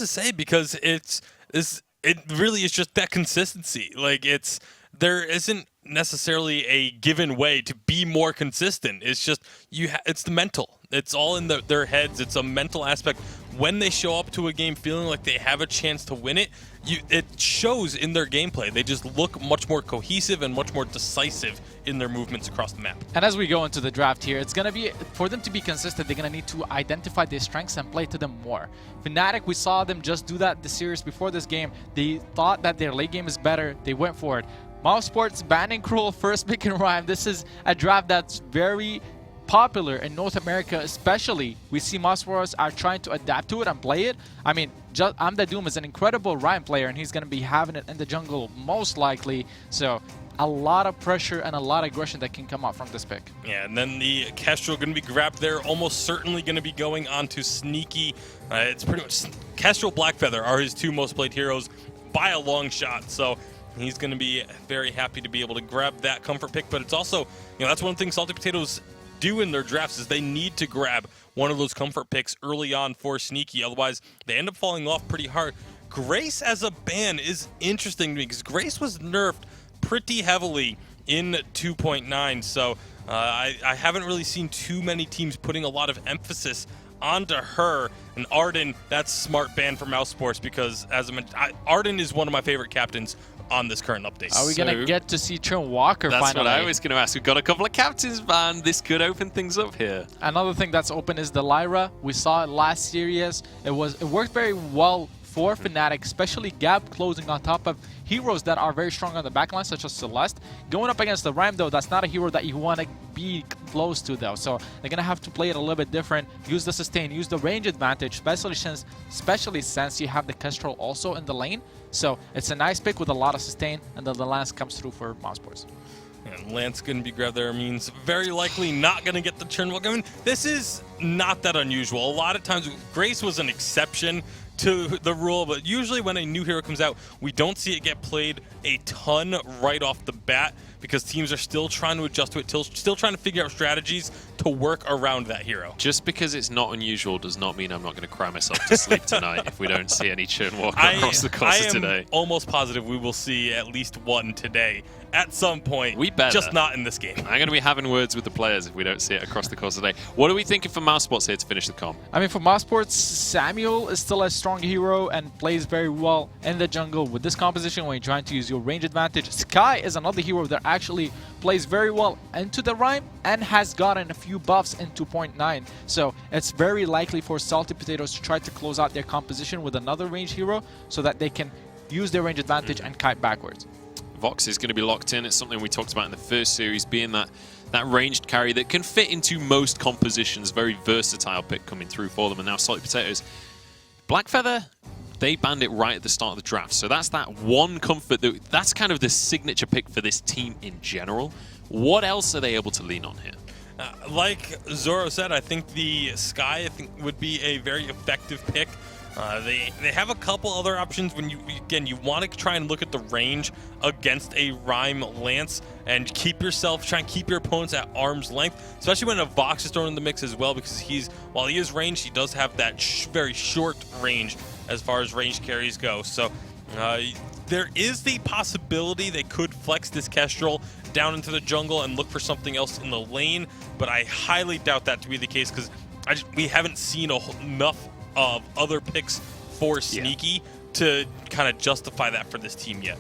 to say because it really is just that consistency. Like there isn't necessarily a given way to be more consistent. It's just it's the mental. It's all in their heads. It's a mental aspect. When they show up to a game feeling like they have a chance to win it, it shows in their gameplay. They just look much more cohesive and much more decisive in their movements across the map. And as we go into the draft here, it's going to be, for them to be consistent, they're going to need to identify their strengths and play to them more. Fnatic, we saw them just do that the series before this game. They thought that their late game is better. They went for it. Mouse Sports banning Cruel first pick and rhyme. This is a draft that's very popular in North America, especially. We see Mouse Sports are trying to adapt to it and play it. I mean, I'm the Doom is an incredible rhyme player, and he's going to be having it in the jungle most likely. So a lot of pressure and a lot of aggression that can come out from this pick. Yeah, and then the Kestrel going to be grabbed there, almost certainly going to be going on to Sneaky. It's pretty much Kestrel, Blackfeather are his two most played heroes by a long shot. So he's going to be very happy to be able to grab that comfort pick. But it's also, that's one thing Salty Potatoes do in their drafts is they need to grab one of those comfort picks early on for Sneaky. Otherwise, they end up falling off pretty hard. Grace as a ban is interesting to me because Grace was nerfed pretty heavily in 2.9. So I haven't really seen too many teams putting a lot of emphasis onto her. And Arden, that's smart ban for Mouse Sports because Arden is one of my favorite captains on this current update. Are we going to get to see Trent Walker finally? That's what I was going to ask. We've got a couple of captains banned. This could open things up here. Another thing that's open is the Lyra. We saw it last series. It worked very well for Fnatic, especially gap closing on top of heroes that are very strong on the backline, such as Celeste. Going up against the Rhyme, though, that's not a hero that you want to be close to, though. So they're going to have to play it a little bit different, use the sustain, use the range advantage, especially since you have the Kestrel also in the lane. So it's a nice pick with a lot of sustain, and then the Lance comes through for Mouse Sports. And Lance going to be grabbed there means very likely not going to get the turn walk. I mean, this is not that unusual. A lot of times, Grace was an exception to the rule, but usually when a new hero comes out, we don't see it get played a ton right off the bat because teams are still trying to adjust to it, still trying to figure out strategies to work around that hero. Just because it's not unusual does not mean I'm not going to cry myself to sleep tonight if we don't see any Churn Walker across the course of today. I am almost positive we will see at least one today at some point. We better. Just not in this game. I'm going to be having words with the players if we don't see it across the course of the day. What are we thinking for Mouse Sports here to finish the comp? I mean, for Mouse Sports, Samuel is still a strong hero and plays very well in the jungle with this composition when you're trying to use your range advantage. Sky is another hero that actually plays very well into the Rhyme and has gotten a few buffs in 2.9. So it's very likely for Salty Potatoes to try to close out their composition with another range hero so that they can use their range advantage and kite backwards. Vox is going to be locked in. It's something we talked about in the first series, being that ranged carry that can fit into most compositions. Very versatile pick coming through for them. And now Salty Potatoes. Blackfeather, they banned it right at the start of the draft. So that's that one comfort. That's kind of the signature pick for this team in general. What else are they able to lean on here? Like Zoro said, I think the Sky would be a very effective pick. They have a couple other options when you want to try and look at the range against a Rhyme Lance and try and keep your opponents at arm's length, especially when a Vox is thrown in the mix as well, because while he is ranged, he does have that very short range as far as ranged carries go. So there is the possibility they could flex this Kestrel down into the jungle and look for something else in the lane, but I highly doubt that to be the case because we haven't seen enough of other picks for Sneaky to kind of justify that for this team yet.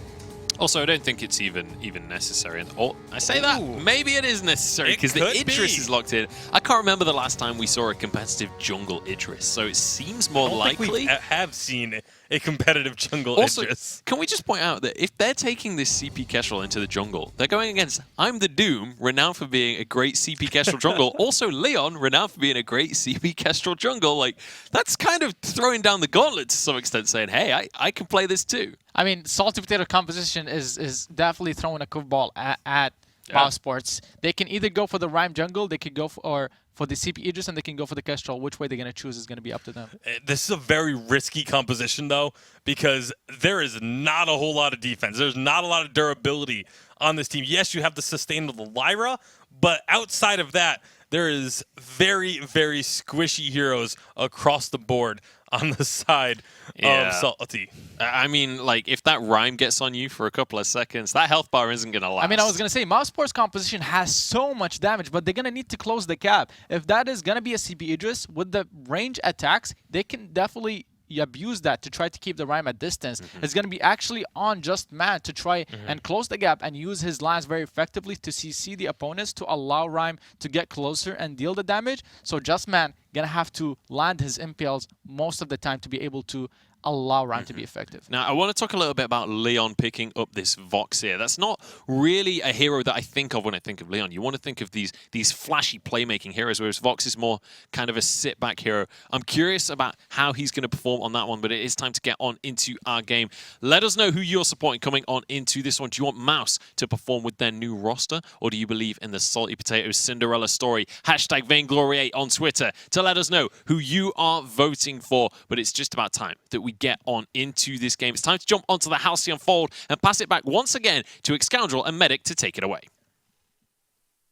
Also, I don't think it's even necessary. And I say that, maybe it is necessary because the Idris is locked in. I can't remember the last time we saw a competitive jungle Idris, so it seems more likely. We have seen a competitive jungle also, Idris. Can we just point out that if they're taking this CP Kestrel into the jungle, they're going against I'm the Doom, renowned for being a great CP Kestrel jungle. Also, Leon, renowned for being a great CP Kestrel jungle. Like, that's kind of throwing down the gauntlet to some extent, saying, hey, I can play this too. I mean, Salty Potato composition is definitely throwing a curveball at Mouse Sports. They can either go for the Rhyme jungle, they could go for the CP Idris, and they can go for the Kestrel. Which way they're going to choose is going to be up to them. This is a very risky composition, though, because there is not a whole lot of defense. There's not a lot of durability on this team. Yes, you have the sustain of the Lyra, but outside of that, there is very, very squishy heroes across the board on the side of Salty. I mean, like, if that rhyme gets on you for a couple of seconds, that health bar isn't going to last. I mean, I was going to say, Mousesport's composition has so much damage, but they're going to need to close the gap. If that is going to be a CP Idris, with the range attacks, they can definitely abuse that to try to keep the Rhyme at distance. It's going to be actually on Just Man to try and close the gap and use his lines very effectively to CC the opponents to allow Rhyme to get closer and deal the damage. So Just Man going to have to land his impales most of the time to be able to allow Rhyme to be effective. Now, I want to talk a little bit about Leon picking up this Vox here. That's not really a hero that I think of when I think of Leon. You want to think of these flashy playmaking heroes, whereas Vox is more kind of a sit-back hero. I'm curious about how he's going to perform on that one, but it is time to get on into our game. Let us know who you're supporting coming on into this one. Do you want Mouz to perform with their new roster, or do you believe in the Salty Potatoes Cinderella story? Hashtag Vainglory8 on Twitter to let us know who you are voting for. But it's just about time that we get on into this game. It's time to jump onto the Halcyon Fold and pass it back once again to Xscoundrel and Medic to take it away.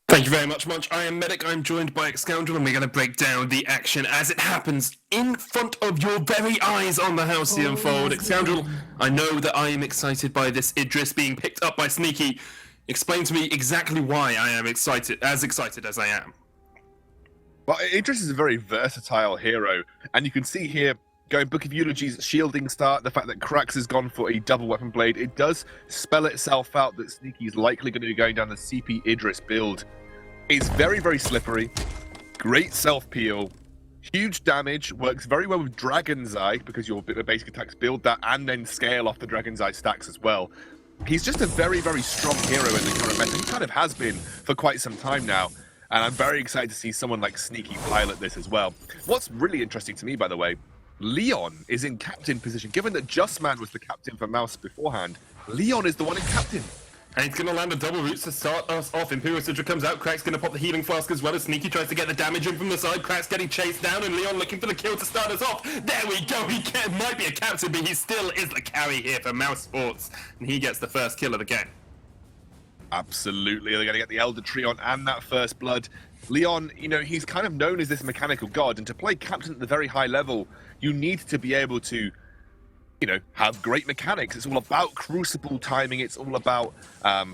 Thank you very much, Munch. I am Medic. I'm joined by Xscoundrel, and we're going to break down the action as it happens in front of your very eyes on the Halcyon Fold. Xscoundrel, I know that I am excited by this Idris being picked up by Sneaky. Explain to me exactly why I am excited as I am. Well, Idris is a very versatile hero, and you can see here, going Book of Eulogies, shielding start, the fact that Krax has gone for a double weapon blade, it does spell itself out that Sneaky is likely going to be going down the CP Idris build. It's very, very slippery, great self-peel, huge damage, works very well with Dragon's Eye, because your basic attacks build that and then scale off the Dragon's Eye stacks as well. He's just a very, very strong hero in the current meta. He kind of has been for quite some time now, and I'm very excited to see someone like Sneaky pilot this as well. What's really interesting to me, by the way, Leon is in captain position. Given that Just Man was the captain for Mouz beforehand, Leon is the one in captain. And he's going to land a double roots to start us off. Imperial Sidra comes out, Krax going to pop the healing flask as well as Sneaky tries to get the damage in from the side. Krax getting chased down and Leon looking for the kill to start us off. There we go, might be a captain, but he still is the carry here for Mousesports. And he gets the first kill of the game. Absolutely, they're going to get the Elder Treon and that first blood. Leon, you know, he's kind of known as this mechanical god, and to play captain at the very high level, you need to be able to, you know, have great mechanics. It's all about crucible timing, it's all about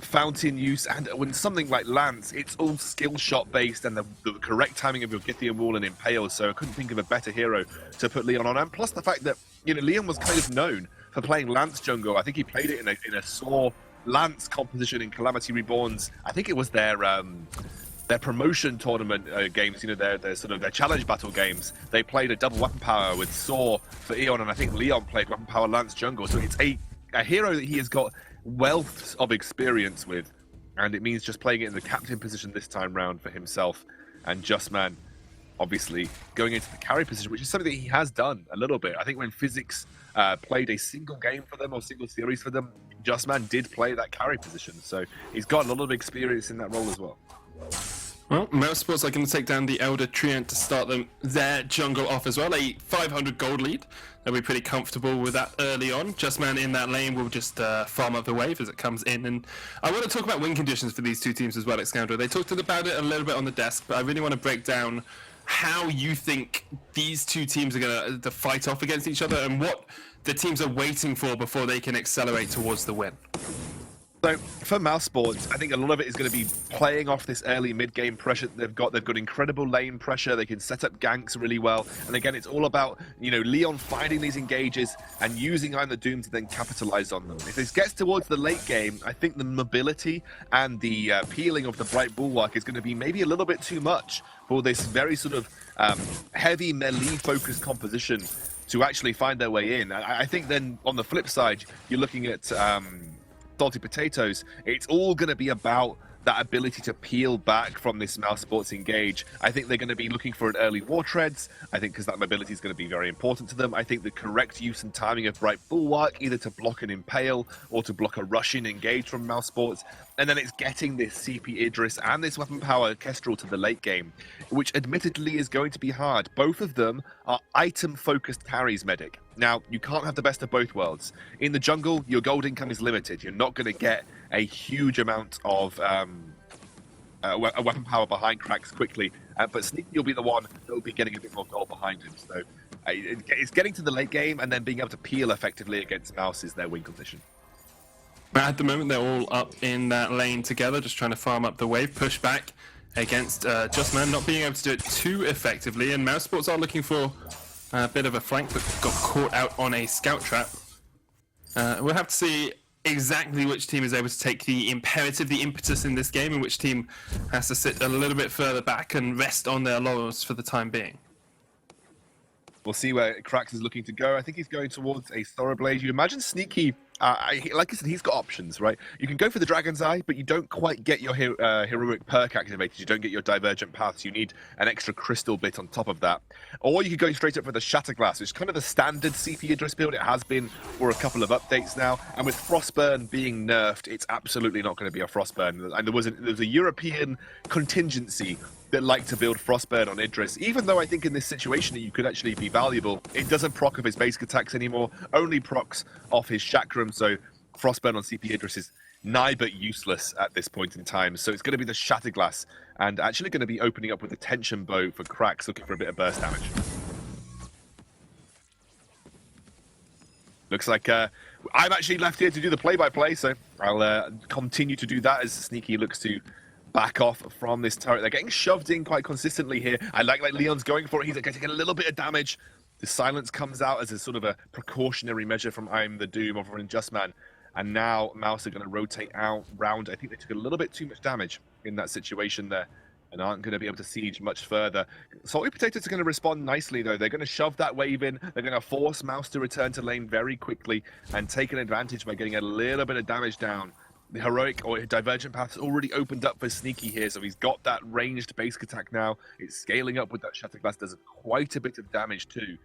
fountain use, and when something like Lance, it's all skill shot based and the correct timing of your Githian Wall and Impale, so I couldn't think of a better hero to put Leon on. And plus the fact that, you know, Leon was kind of known for playing Lance jungle. I think he played it in a Saw Lance composition in Calamity Reborn's, I think it was their promotion tournament games, you know, their sort of their challenge battle games. They played a double weapon power with Saw for Eon, and I think Leon played weapon power Lance jungle. So it's a hero that he has got wealth of experience with, and it means just playing it in the captain position this time round for himself. And Just Man, obviously, going into the carry position, which is something that he has done a little bit. I think when Physics played a single game for them or single series for them, Just Man did play that carry position. So he's got a lot of experience in that role as well. Well, Mousesports are going to take down the Elder Treant to start them their jungle off as well. A 500 gold lead. They'll be pretty comfortable with that early on. Just Man in that lane will just farm up the wave as it comes in. And I want to talk about win conditions for these two teams as well, Xscoundrel. They talked about it a little bit on the desk, but I really want to break down how you think these two teams are going to fight off against each other and what the teams are waiting for before they can accelerate towards the win. So for Mousesports, I think a lot of it is going to be playing off this early mid-game pressure that they've got. They've got incredible lane pressure. They can set up ganks really well. And again, it's all about, you know, Leon finding these engages and using I'm the Doom to then capitalize on them. If this gets towards the late game, I think the mobility and the peeling of the Bright Bulwark is going to be maybe a little bit too much for this very sort of heavy melee-focused composition to actually find their way in. I think then on the flip side, you're looking at Salty Potatoes, it's all going to be about that ability to peel back from this Mousesports engage. I think they're going to be looking for an early War Treads, I think because that mobility is going to be very important to them. I think the correct use and timing of Bright Bulwark, either to block an Impale or to block a rush-in engage from Mousesports, and then it's getting this CP Idris and this weapon power Kestrel to the late game, which admittedly is going to be hard. Both of them are item-focused carries, Medic. Now, you can't have the best of both worlds. In the jungle, your gold income is limited. You're not going to get a huge amount of a weapon power behind Krax quickly, but Sneaky will be the one that will be getting a bit more gold behind him. So It's getting to the late game and then being able to peel effectively against Mouz is their win condition. At the moment, they're all up in that lane together, just trying to farm up the wave, push back against Justman, not being able to do it too effectively. And Mouse Sports are looking for a bit of a flank, but got caught out on a scout trap. We'll have to see exactly which team is able to take the imperative, the impetus in this game, and which team has to sit a little bit further back and rest on their laurels for the time being. We'll see where Krax is looking to go. I think he's going towards a Thoroughblade. You imagine Sneaky, like I said, he's got options, right? You can go for the Dragon's Eye, but you don't quite get your heroic perk activated. You don't get your Divergent Paths. You need an extra crystal bit on top of that. Or you could go straight up for the Shatterglass, which is kind of the standard CP Idris build. It has been for a couple of updates now. And with Frostburn being nerfed, it's absolutely not going to be a Frostburn. And there was a European contingency that like to build Frostburn on Idris, even though I think in this situation you could actually be valuable. It doesn't proc off his basic attacks anymore, only procs off his Chakram, so Frostburn on CP Idris is nigh but useless at this point in time. So it's going to be the Shatterglass, and actually going to be opening up with the Tension Bow for Krax, looking for a bit of burst damage. Looks like I'm actually left here to do the play-by-play, so I'll continue to do that as Sneaky looks to back off from this turret. They're getting shoved in quite consistently here. I like Leon's going for it. He's getting a little bit of damage. The silence comes out as a sort of a precautionary measure from I'm the Doom over in Justman. And now Mouz are going to rotate out round. I think they took a little bit too much damage in that situation there and aren't going to be able to siege much further. Salty Potatoes are going to respond nicely, though. They're going to shove that wave in. They're going to force Mouz to return to lane very quickly and take an advantage by getting a little bit of damage down. The heroic or Divergent Path's already opened up for Sneaky here, so he's got that ranged basic attack now. It's scaling up with that Shatterglass, does quite a bit of damage too.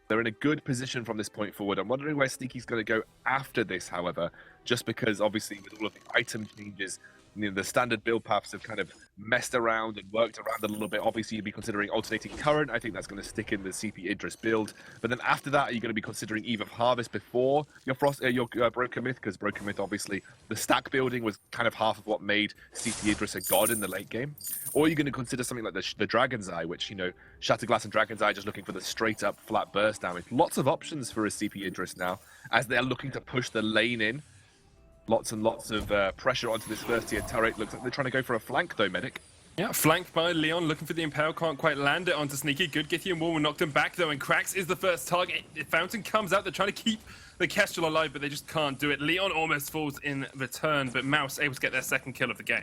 They're in a good position from this point forward. I'm wondering where Sneaky's going to go after this, however, just because obviously with all of the item changes, you know, the standard build paths have kind of messed around and worked around a little bit. Obviously, you'd be considering alternating current. I think that's going to stick in the CP Idris build. But then after that, are you going to be considering Eve of Harvest before your Broken Myth? Because Broken Myth, obviously, the stack building was kind of half of what made CP Idris a god in the late game. Or are you going to consider something like the Dragon's Eye, which, you know, Shatterglass and Dragon's Eye just looking for the straight up flat burst damage. Lots of options for a CP Idris now, as they're looking to push the lane in. Lots and lots of pressure onto this first tier turret. Looks like they're trying to go for a flank though, Medic. Yeah, flanked by Leon, looking for the Impale, can't quite land it onto Sneaky. Good Githian wall will knock him back though, and Krax is the first target. The Fountain comes out, they're trying to keep the Kestrel alive, but they just can't do it. Leon almost falls in return, but Mouz able to get their second kill of the game.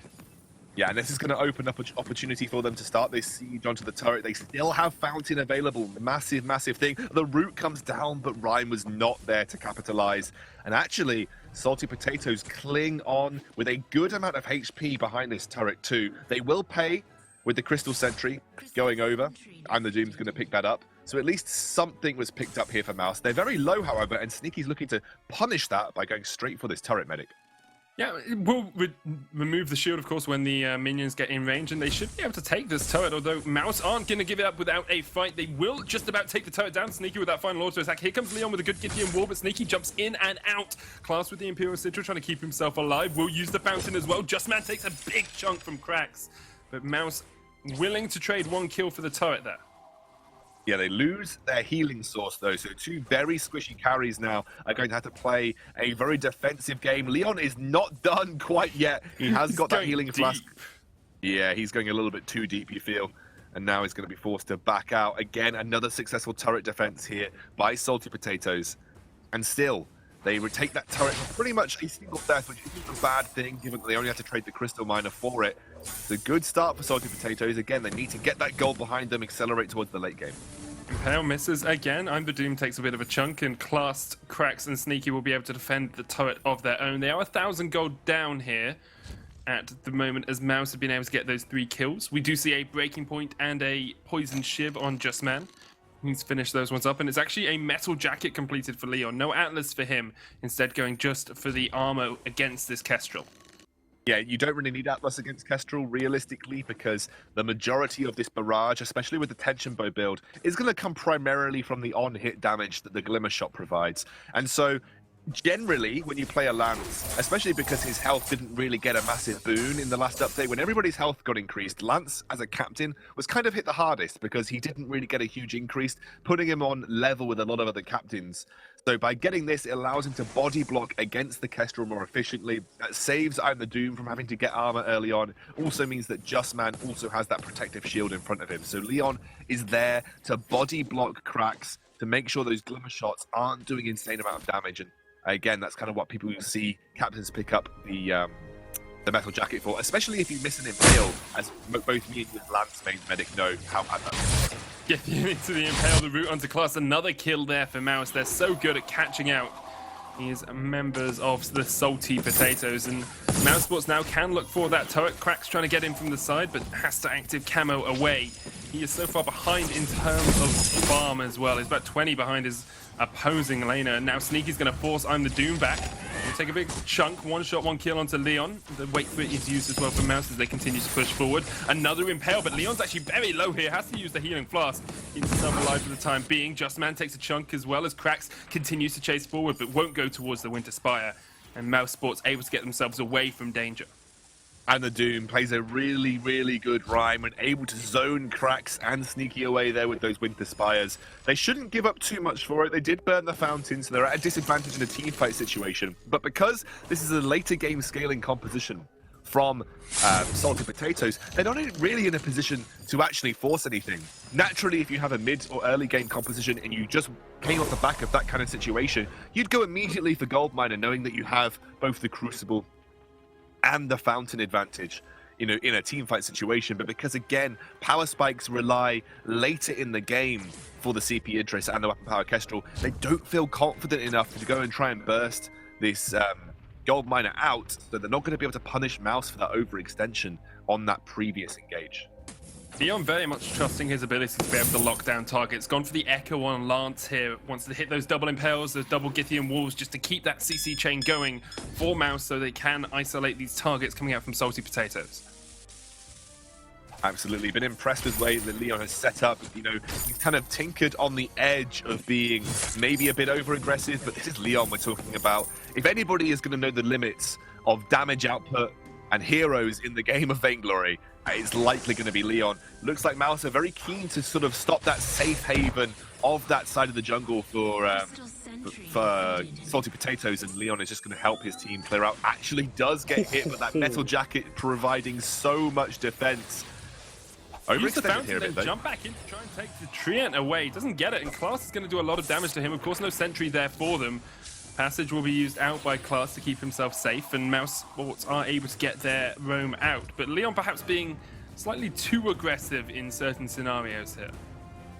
Yeah, and this is going to open up an opportunity for them to start this siege onto the turret. They still have Fountain available. Massive, massive thing. The root comes down, but Rhyme was not there to capitalize. And actually, Salty Potatoes cling on with a good amount of HP behind this turret too. They will pay with the Crystal Sentry going over, and the Doom's going to pick that up. So at least something was picked up here for Mouz. They're very low, however, and Sneaky's looking to punish that by going straight for this turret, Medic. Yeah, it will remove the shield, of course, when the minions get in range, and they should be able to take this turret, although Mouz aren't going to give it up without a fight. They will just about take the turret down. Sneaky with that final auto attack. Here comes Leon with a good Gideon wall, but Sneaky jumps in and out. Class with the Imperial Citra, trying to keep himself alive. Will use the Fountain as well. Justman takes a big chunk from Krax, but Mouz willing to trade one kill for the turret there. Yeah, they lose their healing source, though, so two very squishy carries now are going to have to play a very defensive game. Leon is not done quite yet. He has got that healing flask. Yeah, he's going a little bit too deep, you feel. And now he's going to be forced to back out. Again, another successful turret defense here by Salty Potatoes. And still, they retake that turret for pretty much a single death, which isn't a bad thing, given that they only have to trade the Crystal Miner for it. It's a good start for Salty Potatoes. Again, they need to get that goal behind them, accelerate towards the late game. Impale misses again. I'm the Doom takes a bit of a chunk, and classed Krax and Sneaky will be able to defend the turret of their own. They are 1,000 gold down here at the moment, as Mouz have been able to get those 3 kills. We do see a breaking point and a poison shiv on Justman. He's finished those ones up, and it's actually a metal jacket completed for Leon. No Atlas for him, instead going just for the armor against this Kestrel. Yeah, you don't really need Atlas against Kestrel, realistically, because the majority of this barrage, especially with the Tension Bow build, is going to come primarily from the on-hit damage that the Glimmer Shot provides. And so generally, when you play a Lance, especially because his health didn't really get a massive boon in the last update, when everybody's health got increased, Lance, as a captain, was kind of hit the hardest because he didn't really get a huge increase, putting him on level with a lot of other captains. So by getting this, it allows him to body block against the Kestrel more efficiently. That saves I'm the Doom from having to get armor early on. Also means that Justman also has that protective shield in front of him. So Leon is there to body block cracks, to make sure those glimmer shots aren't doing insane amount of damage. And again, that's kind of what people see captains pick up the metal jacket for, especially if you miss an impale, as both me and Lance main medic know how bad that is. Getting into the impale, the route onto class. Another kill there for Mouz. They're so good at catching out these members of the Salty Potatoes, and Mouz Sports now can look for that turret. Crack's trying to get in from the side, but has to active camo away. He is so far behind in terms of farm as well. He's about 20 behind his opposing laner. Now Sneaky's going to force I'm the Doom back. He'll take a big chunk, one shot, one kill onto Leon. The wait for it is used as well for Mouz as they continue to push forward. Another impale, but Leon's actually very low here. Has to use the healing flask. Keeps himself alive for the time being. Justman takes a chunk as well as Cracks continues to chase forward, but won't go towards the Winter Spire. And Mouz Sports able to get themselves away from danger. And the Doom plays a really, really good rhyme and able to zone Cracks and Sneaky away there with those Winter Spires. They shouldn't give up too much for it. They did burn the fountain, so they're at a disadvantage in a team fight situation. But because this is a later game scaling composition from Salty Potatoes, they're not really in a position to actually force anything. Naturally, if you have a mid or early game composition and you just came off the back of that kind of situation, you'd go immediately for Gold Miner, knowing that you have both the Crucible and the fountain advantage, in a team fight situation. But because again, power spikes rely later in the game for the CP Idris and the weapon power Kestrel, they don't feel confident enough to go and try and burst this gold miner out, so they're not going to be able to punish Mouz for that overextension on that previous engage. Leon very much trusting his ability to be able to lock down targets. Gone for the Echo on Lance here. Wants to hit those double impales, those double Githian walls, just to keep that CC chain going for Mouz so they can isolate these targets coming out from Salty Potatoes. Absolutely. Been impressed with the way that Leon has set up. He's kind of tinkered on the edge of being maybe a bit over-aggressive, but this is Leon we're talking about. If anybody is going to know the limits of damage output and heroes in the game of Vainglory, it's likely going to be Leon. Looks like Mouz are very keen to sort of stop that safe haven of that side of the jungle for Salty Potatoes, and Leon is just going to help his team clear out. Actually does get hit, but that metal jacket providing so much defense. Use the Overextended fountain, here a bit, then though. jump back in to try and take the Treant away. Doesn't get it, and Class is going to do a lot of damage to him. Of course, no sentry there for them. Passage will be used out by Class to keep himself safe, and Mouz Sports are able to get their roam out. But Leon perhaps being slightly too aggressive in certain scenarios here.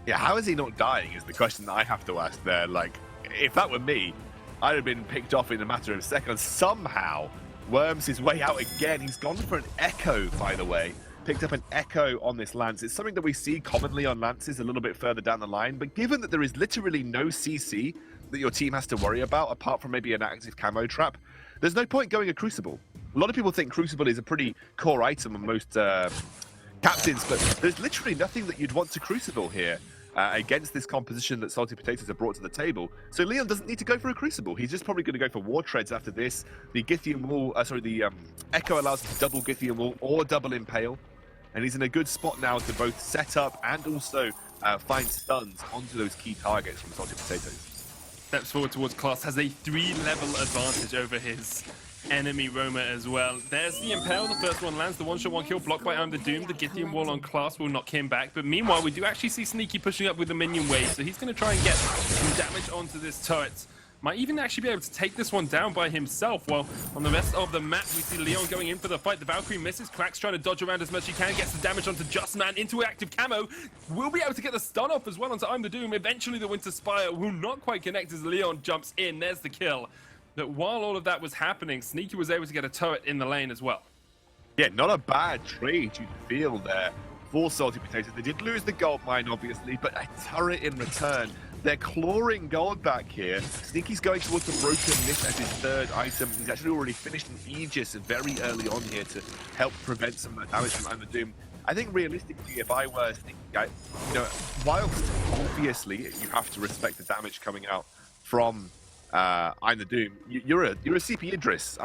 Yeah, how is he not dying is the question that I have to ask there. Like, if that were me, I'd have been picked off in a matter of seconds. Somehow, worms his way out again. He's gone for an Echo, by the way. Picked up an Echo on this Lance. It's something that we see commonly on Lances a little bit further down the line, but given that there is literally no CC that your team has to worry about, apart from maybe an active camo trap, there's no point going a Crucible. A lot of people think Crucible is a pretty core item on most captains, but there's literally nothing that you'd want to Crucible here against this composition that Salty Potatoes have brought to the table. So Leon doesn't need to go for a Crucible. He's just probably going to go for War Treads after this. The Githian Wall, the Echo allows him to double Githian Wall or double Impale, and he's in a good spot now to both set up and also find stuns onto those key targets from Salty Potatoes. Steps forward towards Class, has a 3-level advantage over his enemy roamer as well. There's the Impale, the first one lands, the one-shot, one-kill blocked by I'm the Doom. The Githian wall on Class will knock him back, but meanwhile we do actually see Sneaky pushing up with the minion wave, so he's going to try and get some damage onto this turret. Might even actually be able to take this one down by himself, while on the rest of the map we see Leon going in for the fight. The Valkyrie misses, Cracks trying to dodge around as much as he can, gets the damage onto Justman into active camo. Will be able to get the stun off as well onto I'm the Doom. Eventually the Winter Spire will not quite connect as Leon jumps in. There's the kill. But while all of that was happening, Sneaky was able to get a turret in the lane as well. Yeah, not a bad trade you feel there for Salty Potatoes. They did lose the gold mine, obviously, but a turret in return. They're clawing gold back here. Sneaky's going towards the Broken Mist as his third item. He's actually already finished an Aegis very early on here to help prevent some of the damage from I'm the Doom. I think realistically, if I were Sneaky, whilst obviously you have to respect the damage coming out from I'm the Doom. You're a CP Idris.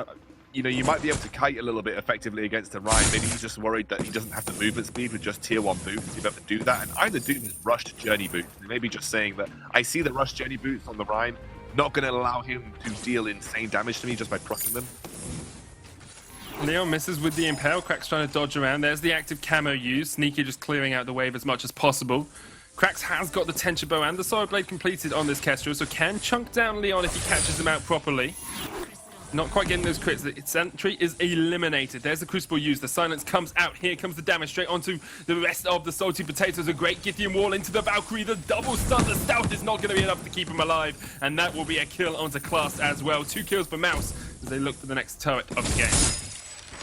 You know, you might be able to kite a little bit effectively against the Ryan. Maybe he's just worried that he doesn't have the movement speed with just tier 1 boots to be able to do that. And I'm the Doom is rushed journey boots. Maybe just saying that I see the rushed journey boots on the Ryan, not going to allow him to deal insane damage to me just by proccing them. Leon misses with the Impale. Crack's trying to dodge around. There's the active camo use. Sneaky just clearing out the wave as much as possible. Cracks has got the Tension Bow and the Solar Blade completed on this Kestrel, so can chunk down Leon if he catches him out properly. Not quite getting those crits. The sentry is eliminated. There's the Crucible used. The silence comes out. Here comes the damage straight onto the rest of the Salty Potatoes. A great Githian wall into the Valkyrie. The double stun. The Stout is not going to be enough to keep him alive. And that will be a kill onto Class as well. 2 kills for Mouz as they look for the next turret of the game.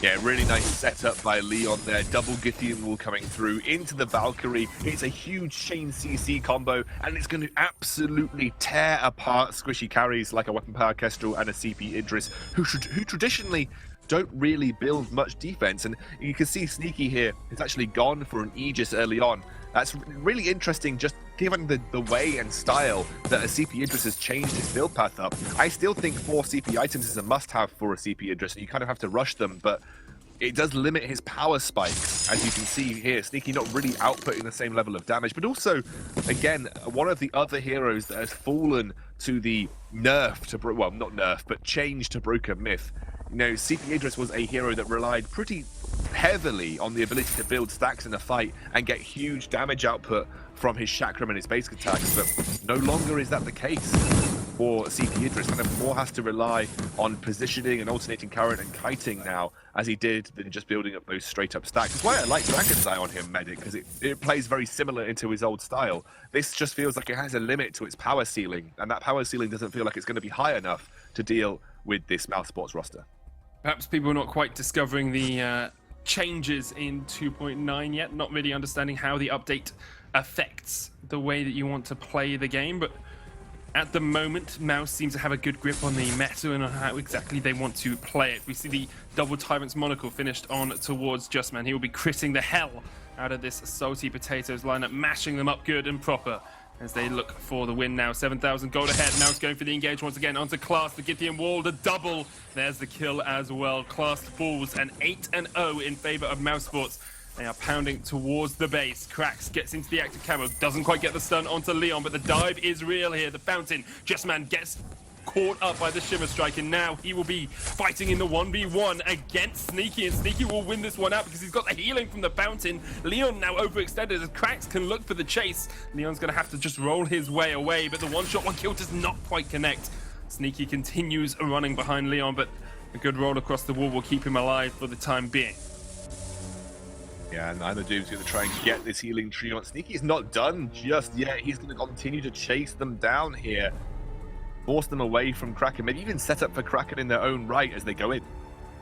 Yeah, really nice setup by Leon there. Double Githian wall coming through into the Valkyrie. It's a huge chain CC combo, and it's going to absolutely tear apart squishy carries like a Weapon Power Kestrel and a CP Idris, who traditionally don't really build much defense. And you can see Sneaky here has actually gone for an Aegis early on. That's really interesting, just given the way and style that a CP Idris has changed his build path up. I still think 4 CP items is a must-have for a CP Idris, and you kind of have to rush them, but it does limit his power spikes, as you can see here. Sneaky not really outputting the same level of damage, but also, again, one of the other heroes that has fallen to the nerf to, well, not nerf, but change to Broken Myth. You know, CP Idris was a hero that relied pretty heavily on the ability to build stacks in a fight and get huge damage output from his chakram and his basic attacks, but no longer is that the case for CP Idris. Kind of more has to rely on positioning and alternating current and kiting now, as he did, than just building up those straight up stacks. That's why I like Dragon's Eye on him, Medic, because it plays very similar into his old style. This just feels like it has a limit to its power ceiling, and that power ceiling doesn't feel like it's going to be high enough to deal with this Mouse Sports roster. Perhaps people are not quite discovering the changes in 2.9 yet, not really understanding how the update affects the way that you want to play the game, but at the moment, Mouz seems to have a good grip on the meta and on how exactly they want to play it. We see the double Tyrant's Monocle finished on towards Justman. He will be critting the hell out of this Salty Potatoes lineup, mashing them up good and proper as they look for the win now. 7,000 gold ahead. Mouz going for the engage once again onto Class. The Githian wall, the double. There's the kill as well. Class falls, and 8-0 in favor of Mouse Sports. They are pounding towards the base. Cracks gets into the active camo. Doesn't quite get the stun onto Leon, but the dive is real here. The fountain. Justman gets caught up by the Shimmer Strike, and now he will be fighting in the 1v1 against Sneaky, and Sneaky will win this one out because he's got the healing from the fountain. Leon now overextended as Cracks can look for the chase. Leon's going to have to just roll his way away, but the one-shot, one kill does not quite connect. Sneaky continues running behind Leon, but a good roll across the wall will keep him alive for the time being. Yeah, and the Doom's going to try and get this healing tree on. Sneaky's not done just yet. He's going to continue to chase them down here, force them away from Kraken, maybe even set up for Kraken in their own right as they go in.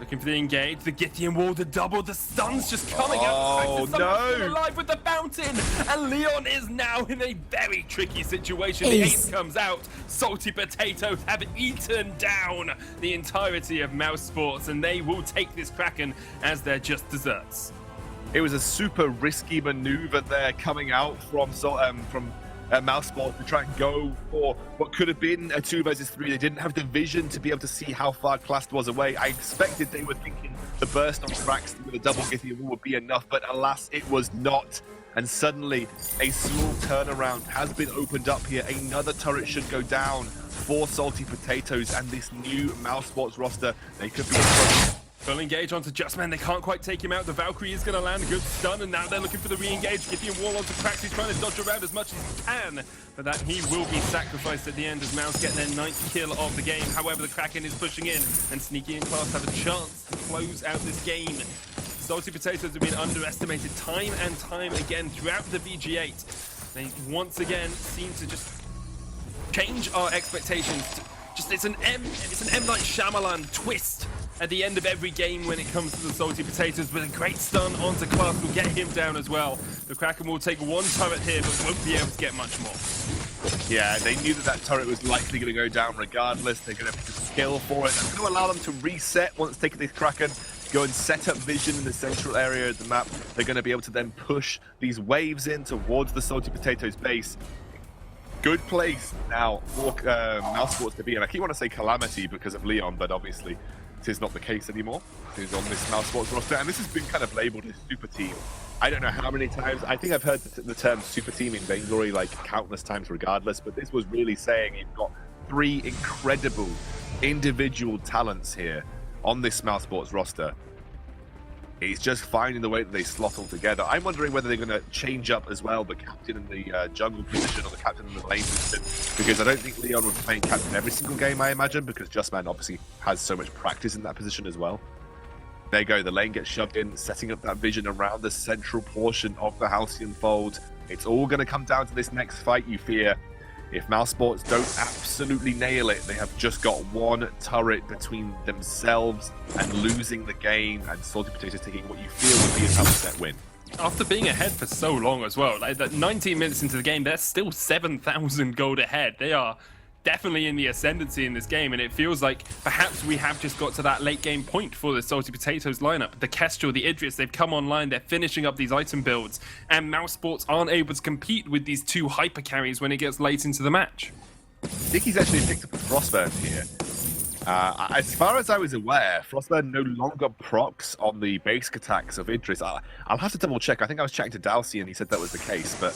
Looking for the engage, the Githian wall, the double, the stun's just coming out. Oh, no! Alive with the fountain, and Leon is now in a very tricky situation. The ace comes out. Salty Potatoes have eaten down the entirety of Mouse Sports, and they will take this Kraken as they're just desserts. It was a super risky maneuver there coming out from Mouse Sports to try and go for what could have been a 2 versus 3. They didn't have the vision to be able to see how far Class was away. I expected they were thinking the burst on Cracks with a double Githian wall would be enough, but alas, it was not. And suddenly, a small turnaround has been opened up here. Another turret should go down for Salty Potatoes and this new Mouse Sports roster. They could be in trouble. Full engage onto Justman. They can't quite take him out. The Valkyrie is going to land a good stun, and now they're looking for the re-engage. Githian wall onto Cracks. He's trying to dodge around as much as he can, but that he will be sacrificed at the end as Mouse get their 9th kill of the game. However, the Kraken is pushing in, and Sneaky and Class have a chance to close out this game. Salty Potatoes have been underestimated time and time again throughout the VG8. They once again seem to just change our expectations. It's an M Night Shyamalan twist at the end of every game when it comes to the Salty Potatoes, but a great stun onto Class will get him down as well. The Kraken will take 1 turret here, but won't be able to get much more. Yeah, they knew that turret was likely going to go down regardless. They're going to have to skill for it. That's going to allow them to reset once taking this Kraken, go and set up vision in the central area of the map. They're going to be able to then push these waves in towards the Salty Potatoes base. Good place now for Mouse Sports to be, and I keep wanting to say Calamity because of Leon, but obviously this is not the case anymore. He's on this Mouse Sports roster, and this has been kind of labeled as super team. I don't know how many times. I think I've heard the term super team in Vainglory like countless times regardless, but this was really saying you've got 3 incredible individual talents here on this Mouse Sports roster. It's just finding the way that they slot all together. I'm wondering whether they're going to change up as well the captain in the jungle position or the captain in the lane position, because I don't think Leon would be playing captain every single game, I imagine, because Justman obviously has so much practice in that position as well. There you go, the lane gets shoved in, setting up that vision around the central portion of the Halcyon Fold. It's all going to come down to this next fight, you fear. If Mouse Sports don't absolutely nail it, they have just got 1 turret between themselves and losing the game, and Salty Potatoes taking what you feel would be an upset win. After being ahead for so long as well, like that 19 minutes into the game, they're still 7,000 gold ahead. They are definitely in the ascendancy in this game, and it feels like perhaps we have just got to that late game point for the Salty Potatoes lineup. The Kestrel, the Idris, they've come online, they're finishing up these item builds, and Mouse Sports aren't able to compete with these 2 hyper carries when it gets late into the match. Dicky's actually picked up a Frostburn here. As far as I was aware, Frostburn no longer procs on the basic attacks of Idris. I'll have to double check. I think I was chatting to Dalsy and he said that was the case, but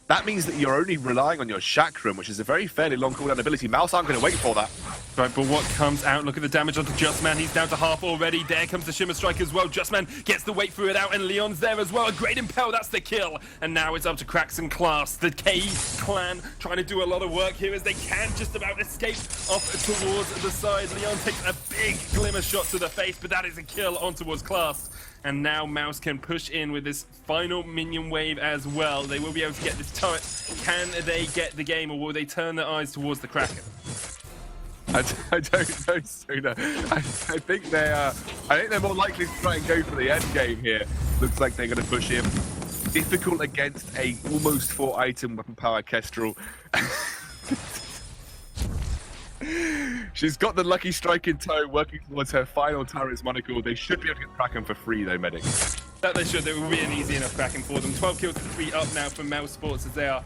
that means that you're only relying on your Chakram, which is a very fairly long cooldown ability. Mouse aren't going to wait for that. Right, but what comes out? Look at the damage onto Justman. He's down to half already. There comes the Shimmer Strike as well. Justman gets the wait through it out, and Leon's there as well. A great impel, that's the kill. And now it's up to Cracks and Class. The K clan trying to do a lot of work here as they can just about escape off towards the side. Leon takes a big glimmer shot to the face, but that is a kill on towards Class. And now Mouse can push in with this final minion wave as well. They will be able to get this turret. Can they get the game, or will they turn their eyes towards the Kraken? I don't know, Suna. I think they're more likely to try and go for the end game here. Looks like they're going to push him. Difficult against a almost 4-item weapon power Kestrel. She's got the lucky strike in tow, working towards her final turret's monocle. They should be able to get Kraken for free, though, Medic. That they should. It will be an easy enough Kraken for them. 12 kills to 3 up now from Mouse Sports, as they are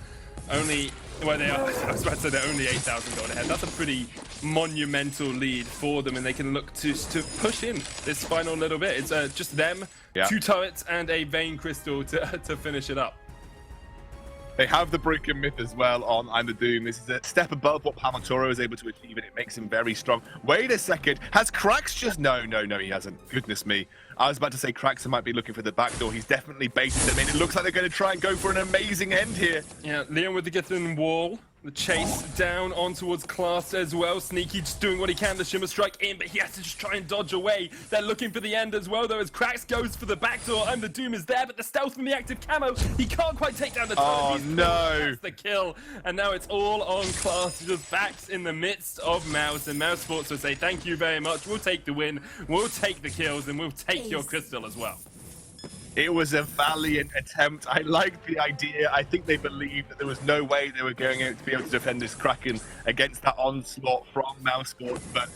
only, well, they are, I was about to say they're only 8,000 gold ahead. That's a pretty monumental lead for them, and they can look to push in this final little bit. It's just them, 2 turrets, and a Vein Crystal to finish it up. They have the Broken Myth as well on I'm the Doom. This is a step above what Palmatoro is able to achieve, and it makes him very strong. Wait a second. Has Cracks just... No, he hasn't. Goodness me. I was about to say Craxer might be looking for the back door. He's definitely baited them in. It looks like they're going to try and go for an amazing end here. Yeah, Leon with the Githrin wall. The chase down on towards Class as well. Sneaky just doing what he can. The Shimmer Strike in, but he has to just try and dodge away. They're looking for the end as well, though, as Cracks goes for the back door. I'm the Doom is there, but the stealth from the active camo, he can't quite take down the turret. Oh, no. That's the kill. And now it's all on Class, just backs in the midst of Mouse. And Mouse Sports will say, thank you very much. We'll take the win. We'll take the kills, and we'll take your crystal as well. It was a valiant attempt. I liked the idea. I think they believed that there was no way they were going to be able to defend this Kraken against that onslaught from Mouse Sports, but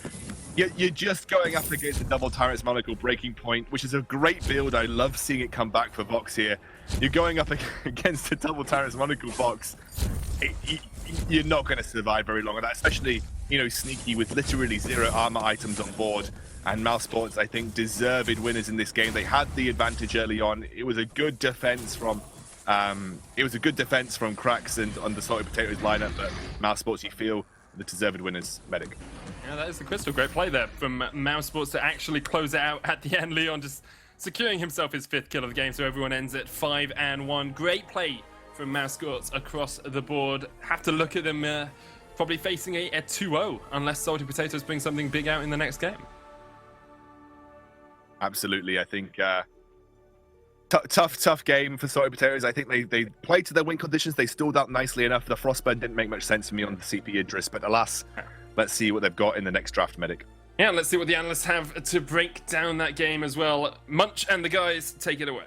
you're just going up against the double Tyrant's Monocle breaking point, which is a great build. I love seeing it come back for Vox here. You're going up against the double Tyrant's Monocle box. You're not going to survive very long on that, especially, you know, Sneaky with literally 0 armor items on board. And Mouse Sports, I think, deserved winners in this game. They had the advantage early on. It was a good defense from Cracks and on the Salty Potatoes lineup, but Mouse Sports, you feel the deserved winners, Medic. Yeah, that is the crystal. Great play there from Mouse Sports to actually close it out at the end. Leon just securing himself his 5th kill of the game, so everyone ends at 5-1. Great play from Mouse Sports across the board. Have to look at them probably facing a 2-0 unless Salty Potatoes bring something big out in the next game. Absolutely, I think tough game for Salty Potatoes. I think they played to their win conditions. They stalled out nicely enough. The Frostburn didn't make much sense for me on the CP Idris, but alas, let's see what they've got in the next draft, Medic. Yeah, let's see what the analysts have to break down that game as well. Munch and the guys, take it away.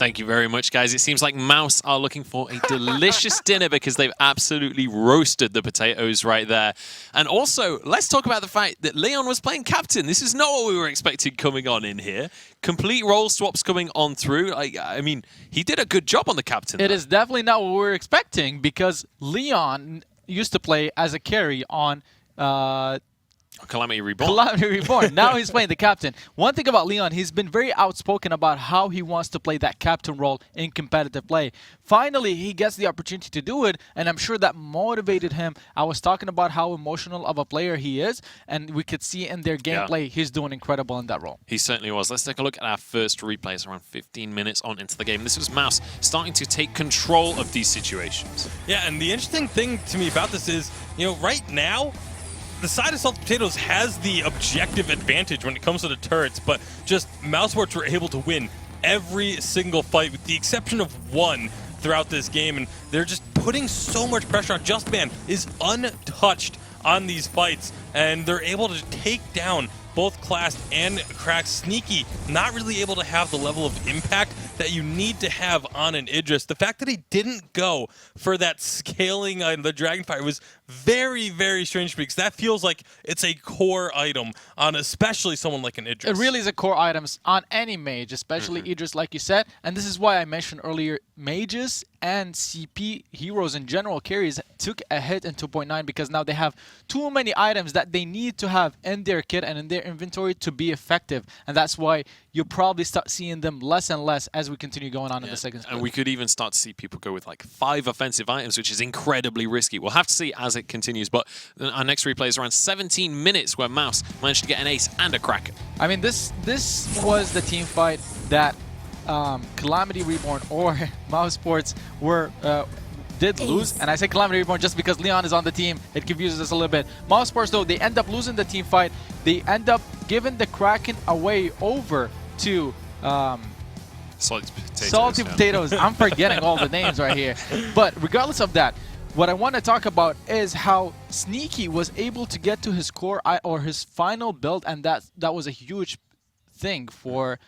Thank you very much, guys. It seems like Mouz are looking for a delicious dinner because they've absolutely roasted the potatoes right there. And also, let's talk about the fact that Leon was playing captain. This is not what we were expecting coming on in here. Complete role swaps coming on through. I mean, he did a good job on the captain. It is definitely not what we were expecting because Leon used to play as a carry on Calamity Reborn. Calamity Reborn. Now he's playing the captain. One thing about Leon, he's been very outspoken about how he wants to play that captain role in competitive play. Finally, he gets the opportunity to do it, and I'm sure that motivated him. I was talking about how emotional of a player he is, and we could see in their gameplay he's doing incredible in that role. He certainly was. Let's take a look at our first replays around 15 minutes on into the game. This was Mouz starting to take control of these situations. Yeah, and the interesting thing to me about this is, you know, right now, the side of Salted Potatoes has the objective advantage when it comes to the turrets, but just Mousesports were able to win every single fight with the exception of one throughout this game, and they're just putting so much pressure on. Justman is untouched on these fights, and they're able to take down both Class and Crack. Sneaky not really able to have the level of impact that you need to have on an Idris. The fact that he didn't go for that scaling on the Dragonfire was very, very strange because that feels like it's a core item on especially someone like an Idris. It really is a core item on any mage, especially Idris, like you said. And this is why I mentioned earlier, mages and CP heroes in general, carries, took a hit in 2.9 because now they have too many items that they need to have in their kit and in their inventory to be effective. And that's why you'll probably start seeing them less and less as we continue going on in the second split. And we could even start to see people go with like 5 offensive items, which is incredibly risky. We'll have to see as it continues. But our next replay is around 17 minutes where Mouz managed to get an ace and a Kraken. I mean, this was the team fight that Calamity Reborn or Mousesports did lose, and I say Calamity Reborn just because Leon is on the team. It confuses us a little bit. Mousesports, though, they end up losing the team fight. They end up giving the Kraken away over to Salty Potatoes. I'm forgetting all the names right here. But regardless of that, what I want to talk about is how Sneaky was able to get to his core or his final build, and that was a huge thing for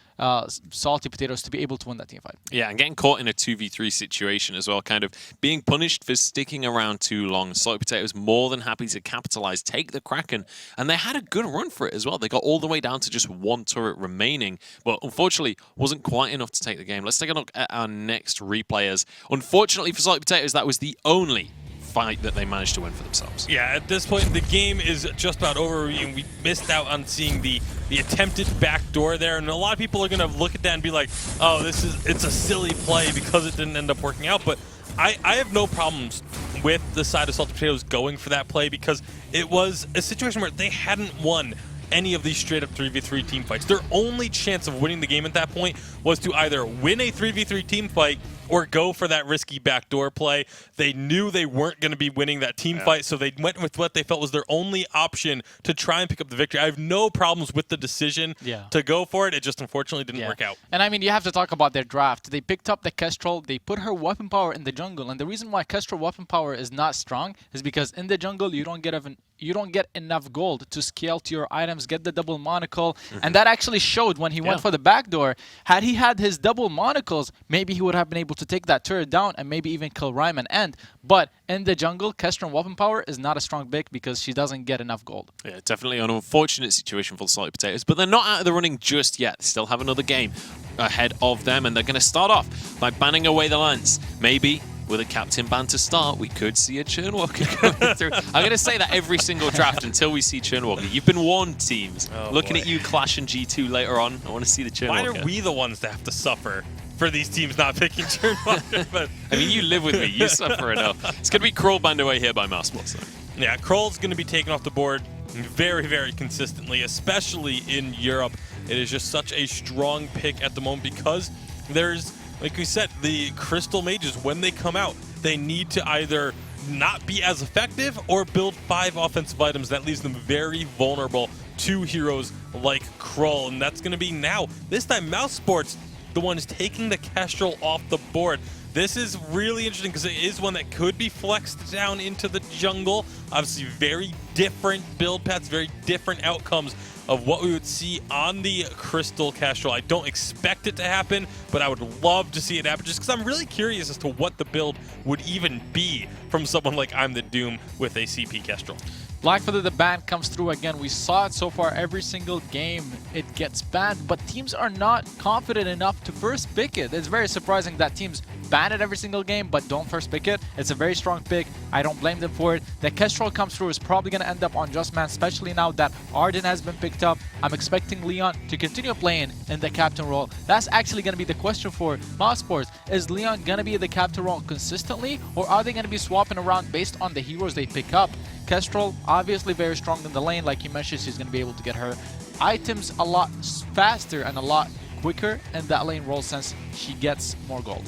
Salty Potatoes to be able to win that team fight. Yeah, and getting caught in a 2v3 situation as well, kind of being punished for sticking around too long. Salty Potatoes more than happy to capitalize, take the Kraken, and they had a good run for it as well. They got all the way down to just 1 turret remaining, but unfortunately wasn't quite enough to take the game. Let's take a look at our next replayers. Unfortunately for Salty Potatoes, that was the only fight that they managed to win for themselves. Yeah, at this point, the game is just about over. We missed out on seeing the attempted backdoor there, and a lot of people are going to look at that and be like, oh, it's a silly play because it didn't end up working out. But I have no problems with the side of Salted Potatoes going for that play because it was a situation where they hadn't won any of these straight-up 3v3 team fights. Their only chance of winning the game at that point was to either win a 3v3 team fight or go for that risky backdoor play. They knew they weren't going to be winning that team fight, so they went with what they felt was their only option to try and pick up the victory. I have no problems with the decision to go for it. It just unfortunately didn't work out. And I mean, you have to talk about their draft. They picked up the Kestrel. They put her weapon power in the jungle, and the reason why Kestrel weapon power is not strong is because in the jungle you don't get enough gold to scale to your items, get the double monocle, and that actually showed when he went for the backdoor. Had he had his double monocles, maybe he would have been able to take that turret down and maybe even kill Ryman end. But in the jungle, Kestrel weapon power is not a strong pick because she doesn't get enough gold. Yeah, definitely an unfortunate situation for the Salty Potatoes, but they're not out of the running just yet. They still have another game ahead of them, and they're going to start off by banning away the Lance. Maybe with a captain ban to start, we could see a Churnwalker going through. I'm going to say that every single draft until we see Churnwalker. You've been warned, teams. Looking at you, Clash and G2 later on, I want to see the Churnwalker. Why are we the ones that have to suffer for these teams not picking Churnwalker? But I mean, you live with me. You suffer enough. It's going to be Kroll banned away here by Mousesports. Yeah, Kroll's going to be taken off the board very, very consistently, especially in Europe. It is just such a strong pick at the moment because there's, like we said, the Crystal Mages, when they come out, they need to either not be as effective or build 5 offensive items. That leaves them very vulnerable to heroes like Kroll, and that's going to be now. This time, Mousesports, the one is taking the Kestrel off the board. This is really interesting because it is one that could be flexed down into the jungle. Obviously, very different build paths, very different outcomes of what we would see on the Crystal Kestrel. I don't expect it to happen, but I would love to see it happen just because I'm really curious as to what the build would even be from someone like I'm the Doom with a CP Kestrel. Blackfeather, the ban comes through again. We saw it so far every single game. It gets banned, but teams are not confident enough to first pick it. It's very surprising that teams ban it every single game, but don't first pick it. It's a very strong pick. I don't blame them for it. The Kestrel comes through is probably going to end up on Just Man, especially now that Arden has been picked up. I'm expecting Leon to continue playing in the captain role. That's actually going to be the question for Mouse Sports. Is Leon going to be in the captain role consistently, or are they going to be swapping around based on the heroes they pick up? Kestrel, obviously very strong in the lane. Like you mentioned, she's going to be able to get her items a lot faster and a lot quicker in that lane role since she gets more gold.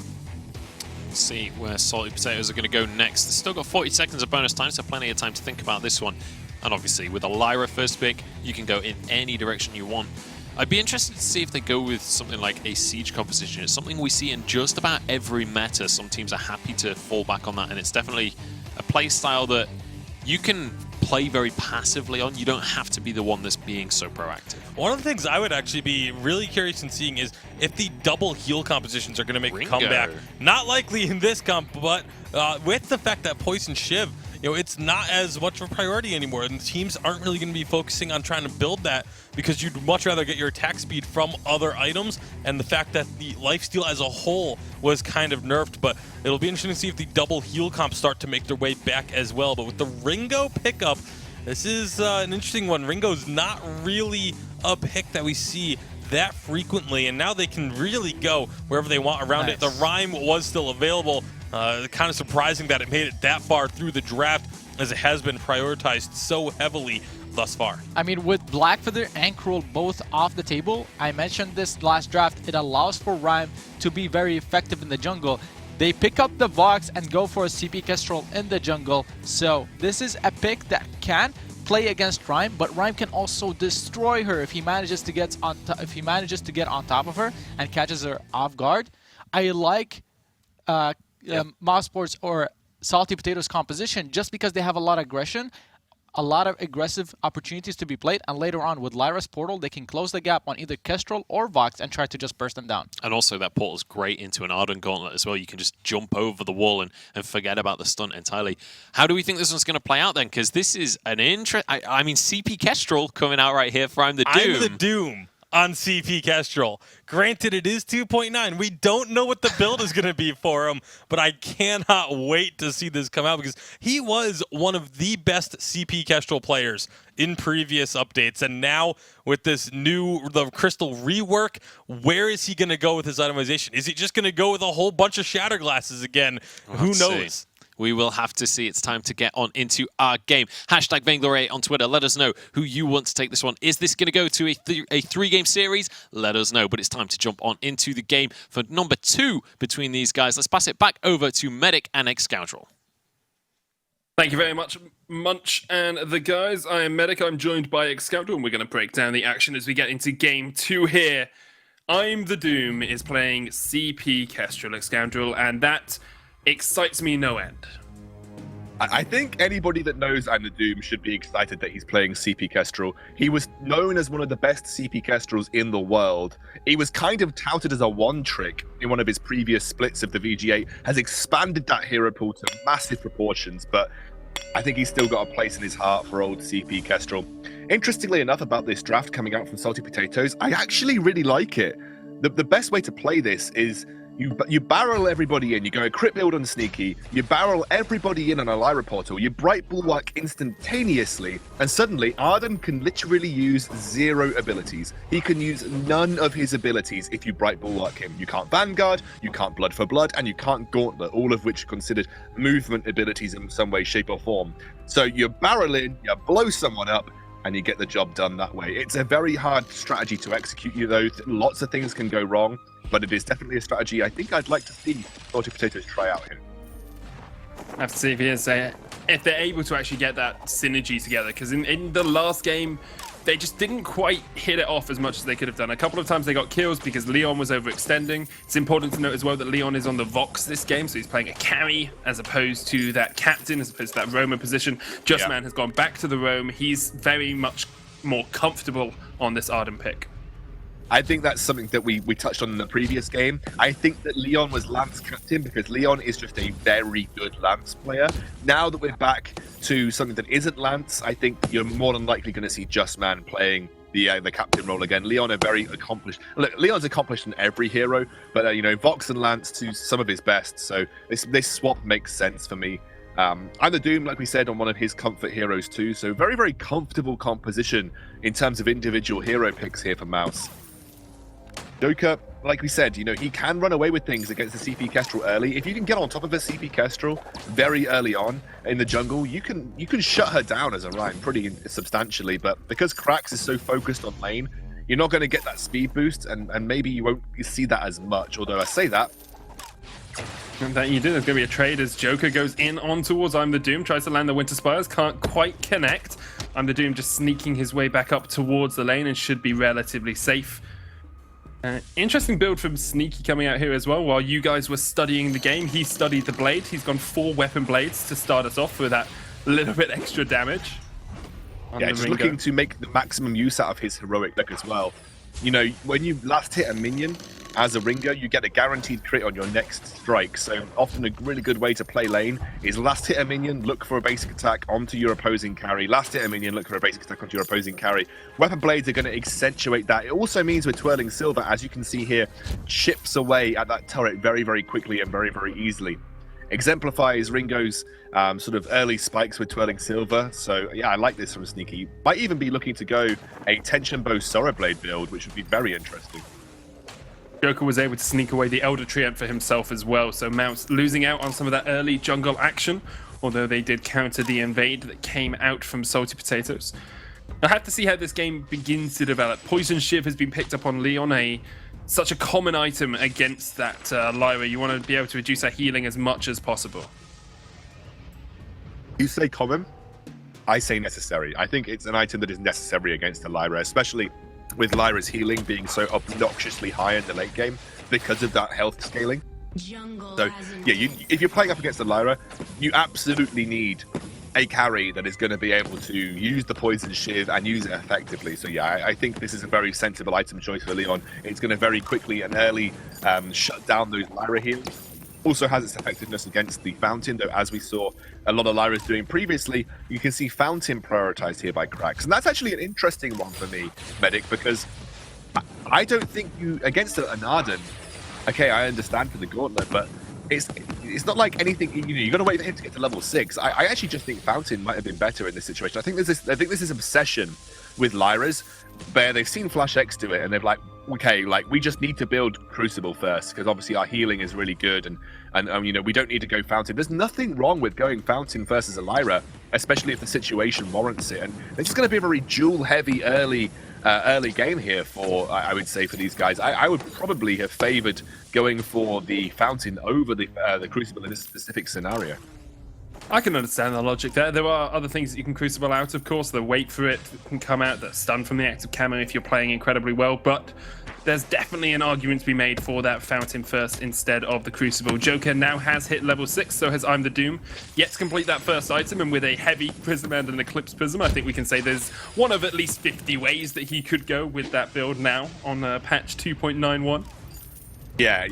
Let's see where Salty Potatoes are going to go next. They've still got 40 seconds of bonus time, so plenty of time to think about this one. And obviously, with a Lyra first pick, you can go in any direction you want. I'd be interested to see if they go with something like a Siege composition. It's something we see in just about every meta. Some teams are happy to fall back on that, and it's definitely a play style that you can play very passively on. You don't have to be the one that's being so proactive. One of the things I would actually be really curious in seeing is if the double heal compositions are going to make a comeback. Not likely in this comp, but with the fact that Poison Shiv, it's not as much of a priority anymore, and teams aren't really going to be focusing on trying to build that because you'd much rather get your attack speed from other items, and the fact that the lifesteal as a whole was kind of nerfed. But it'll be interesting to see if the double heal comps start to make their way back as well. But with the Ringo pickup, this is an interesting one. Ringo's not really a pick that we see that frequently, and now they can really go wherever they want around it. The Rhyme was still available. Kind of surprising that it made it that far through the draft, as it has been prioritized so heavily thus far. I mean, with Blackfeather and Cruel both off the table, I mentioned this last draft, it allows for Rhyme to be very effective in the jungle. They pick up the Vox and go for a CP Kestrel in the jungle, so this is a pick that can play against Rhyme, but Rhyme can also destroy her if he manages to get on top of her and catches her off guard. I like Mouse Sports or Salty Potatoes composition just because they have a lot of aggression, a lot of aggressive opportunities to be played, and later on with Lyra's portal they can close the gap on either Kestrel or Vox and try to just burst them down. And also that portal's great into an Arden Gauntlet as well. You can just jump over the wall and forget about the stunt entirely. How do we think this one's going to play out then? Because this is an I mean, CP Kestrel coming out right here for I'm the Doom. I'm the Doom on CP Kestrel. Granted, it is 2.9. We don't know what the build is going to be for him, but I cannot wait to see this come out because he was one of the best CP Kestrel players in previous updates. And now with this the Crystal rework, where is he going to go with his itemization? Is he just going to go with a whole bunch of Shatter Glasses again? Who knows? See. We will have to see. It's time to get on into our game. Hashtag Vainglory8 on Twitter. Let us know who you want to take this one. Is this going to go to a three-game series? Let us know. But it's time to jump on into the game for number 2 between these guys. Let's pass it back over to Medic and X-Scoundrel. Thank you very much, Munch and the guys. I am Medic. I'm joined by X-Scoundrel, and we're going to break down the action as we get into game 2 here. I'm the Doom is playing CP Kestrel, X-Scoundrel, and that excites me no end. I think anybody that knows I'm the Doom should be excited that he's playing CP Kestrel. He was known as one of the best CP Kestrels in the world. He was kind of touted as a one-trick in one of his previous splits of the VG8, has expanded that hero pool to massive proportions, but I think he's still got a place in his heart for old CP Kestrel. Interestingly enough about this draft coming out from Salty Potatoes, I actually really like it. The best way to play this is you barrel everybody in, you go a crit build on Sneaky, you barrel everybody in on a Lyra portal, you Bright Bulwark instantaneously, and suddenly Arden can literally use 0 abilities. He can use none of his abilities if you Bright Bulwark him. You can't Vanguard, you can't Blood for Blood, and you can't Gauntlet, all of which are considered movement abilities in some way, shape, or form. So you barrel in, you blow someone up, and you get the job done that way. It's a very hard strategy to execute, lots of things can go wrong, but it is definitely a strategy I think I'd like to see Salty Potatoes try out here. I have to see if they're able to actually get that synergy together, because in the last game, they just didn't quite hit it off as much as they could have done. A couple of times they got kills because Leon was overextending. It's important to note as well that Leon is on the Vox this game, so he's playing a carry as opposed to that captain, as opposed to that roamer position. Justman has gone back to the roam. He's very much more comfortable on this Arden pick. I think that's something that we touched on in the previous game. I think that Leon was Lance captain because Leon is just a very good Lance player. Now that we're back to something that isn't Lance, I think you're more than likely going to see Justman playing the captain role again. Leon are very accomplished. Look, Leon's accomplished in every hero, but you know, Vox and Lance to some of his best. So this swap makes sense for me. I'm the Doom, like we said, on one of his comfort heroes too. So very, very comfortable composition in terms of individual hero picks here for Mouz. Joker, like we said, you know, he can run away with things against the CP Kestrel early. If you can get on top of a CP Kestrel very early on in the jungle, you can shut her down as a Rhyme pretty substantially. But because Krax is so focused on lane, you're not going to get that speed boost, and maybe you won't see that as much. Although I say that. And that you do. There's going to be a trade as Joker goes in on towards I'm the Doom, tries to land the Winter Spires, can't quite connect. I'm the Doom just sneaking his way back up towards the lane and should be relatively safe. Interesting build from Sneaky coming out here as well. While you guys were studying the game, he studied the blade. He's gone 4 weapon blades to start us off with that little bit extra damage. Yeah, just looking to make the maximum use out of his heroic deck as well. You know, when you last hit a minion as a ringer, you get a guaranteed crit on your next strike. So often a really good way to play lane is last hit a minion, look for a basic attack onto your opposing carry. Last hit a minion, look for a basic attack onto your opposing carry. Weapon blades are going to accentuate that. It also means with Twirling Silver, as you can see here, chips away at that turret very, very quickly and very, very easily. Exemplifies Ringo's sort of early spikes with Twirling Silver. So yeah, I like this from Sneaky. Might even be looking to go a Tension Bow Sorrow Blade build, which would be very interesting. Joker was able to sneak away the Elder Treant for himself as well, so Mouz losing out on some of that early jungle action, although they did counter the invade that came out from Salty Potatoes. I have to see how this game begins to develop. Poison Shiv has been picked up on Leon, such a common item against that Lyra. You want to be able to reduce her healing as much as possible. You say common, I say necessary. I think it's an item that is necessary against the Lyra, especially with Lyra's healing being so obnoxiously high in the late game because of that health scaling. So yeah, if you're playing up against the Lyra, you absolutely need a carry that is going to be able to use the Poison Shiv and use it effectively. So yeah, I think this is a very sensible item choice for Leon. It's going to very quickly and early shut down those Lyra heals. Also has its effectiveness against the Fountain, though as we saw a lot of Lyras doing previously, you can see Fountain prioritized here by Krax. And that's actually an interesting one for me, Medic, because I don't think you, against an Arden, okay, I understand for the Gauntlet, but it's not like anything, you know, you got to wait for him to get to level 6. I actually just think Fountain might have been better in this situation. I think this is obsession with Lyras, where they've seen Flash X do it, and they're like, okay, like we just need to build Crucible first, because obviously our healing is really good, and you know, we don't need to go Fountain. There's nothing wrong with going Fountain versus a Lyra, especially if the situation warrants it. And it's just going to be a very duel-heavy early game here for, I would say, for these guys. I would probably have favored going for the Fountain over the Crucible in this specific scenario. I can understand the logic there. There are other things that you can Crucible out, of course. The wait for it can come out, that stun from the active camo if you're playing incredibly well, but there's definitely an argument to be made for that Fountain first instead of the Crucible. Joker now has hit level 6, so has I'm the Doom. Yet to complete that first item, and with a heavy Prism and an Eclipse Prism, I think we can say there's one of at least 50 ways that he could go with that build now on patch 2.91. Yeah,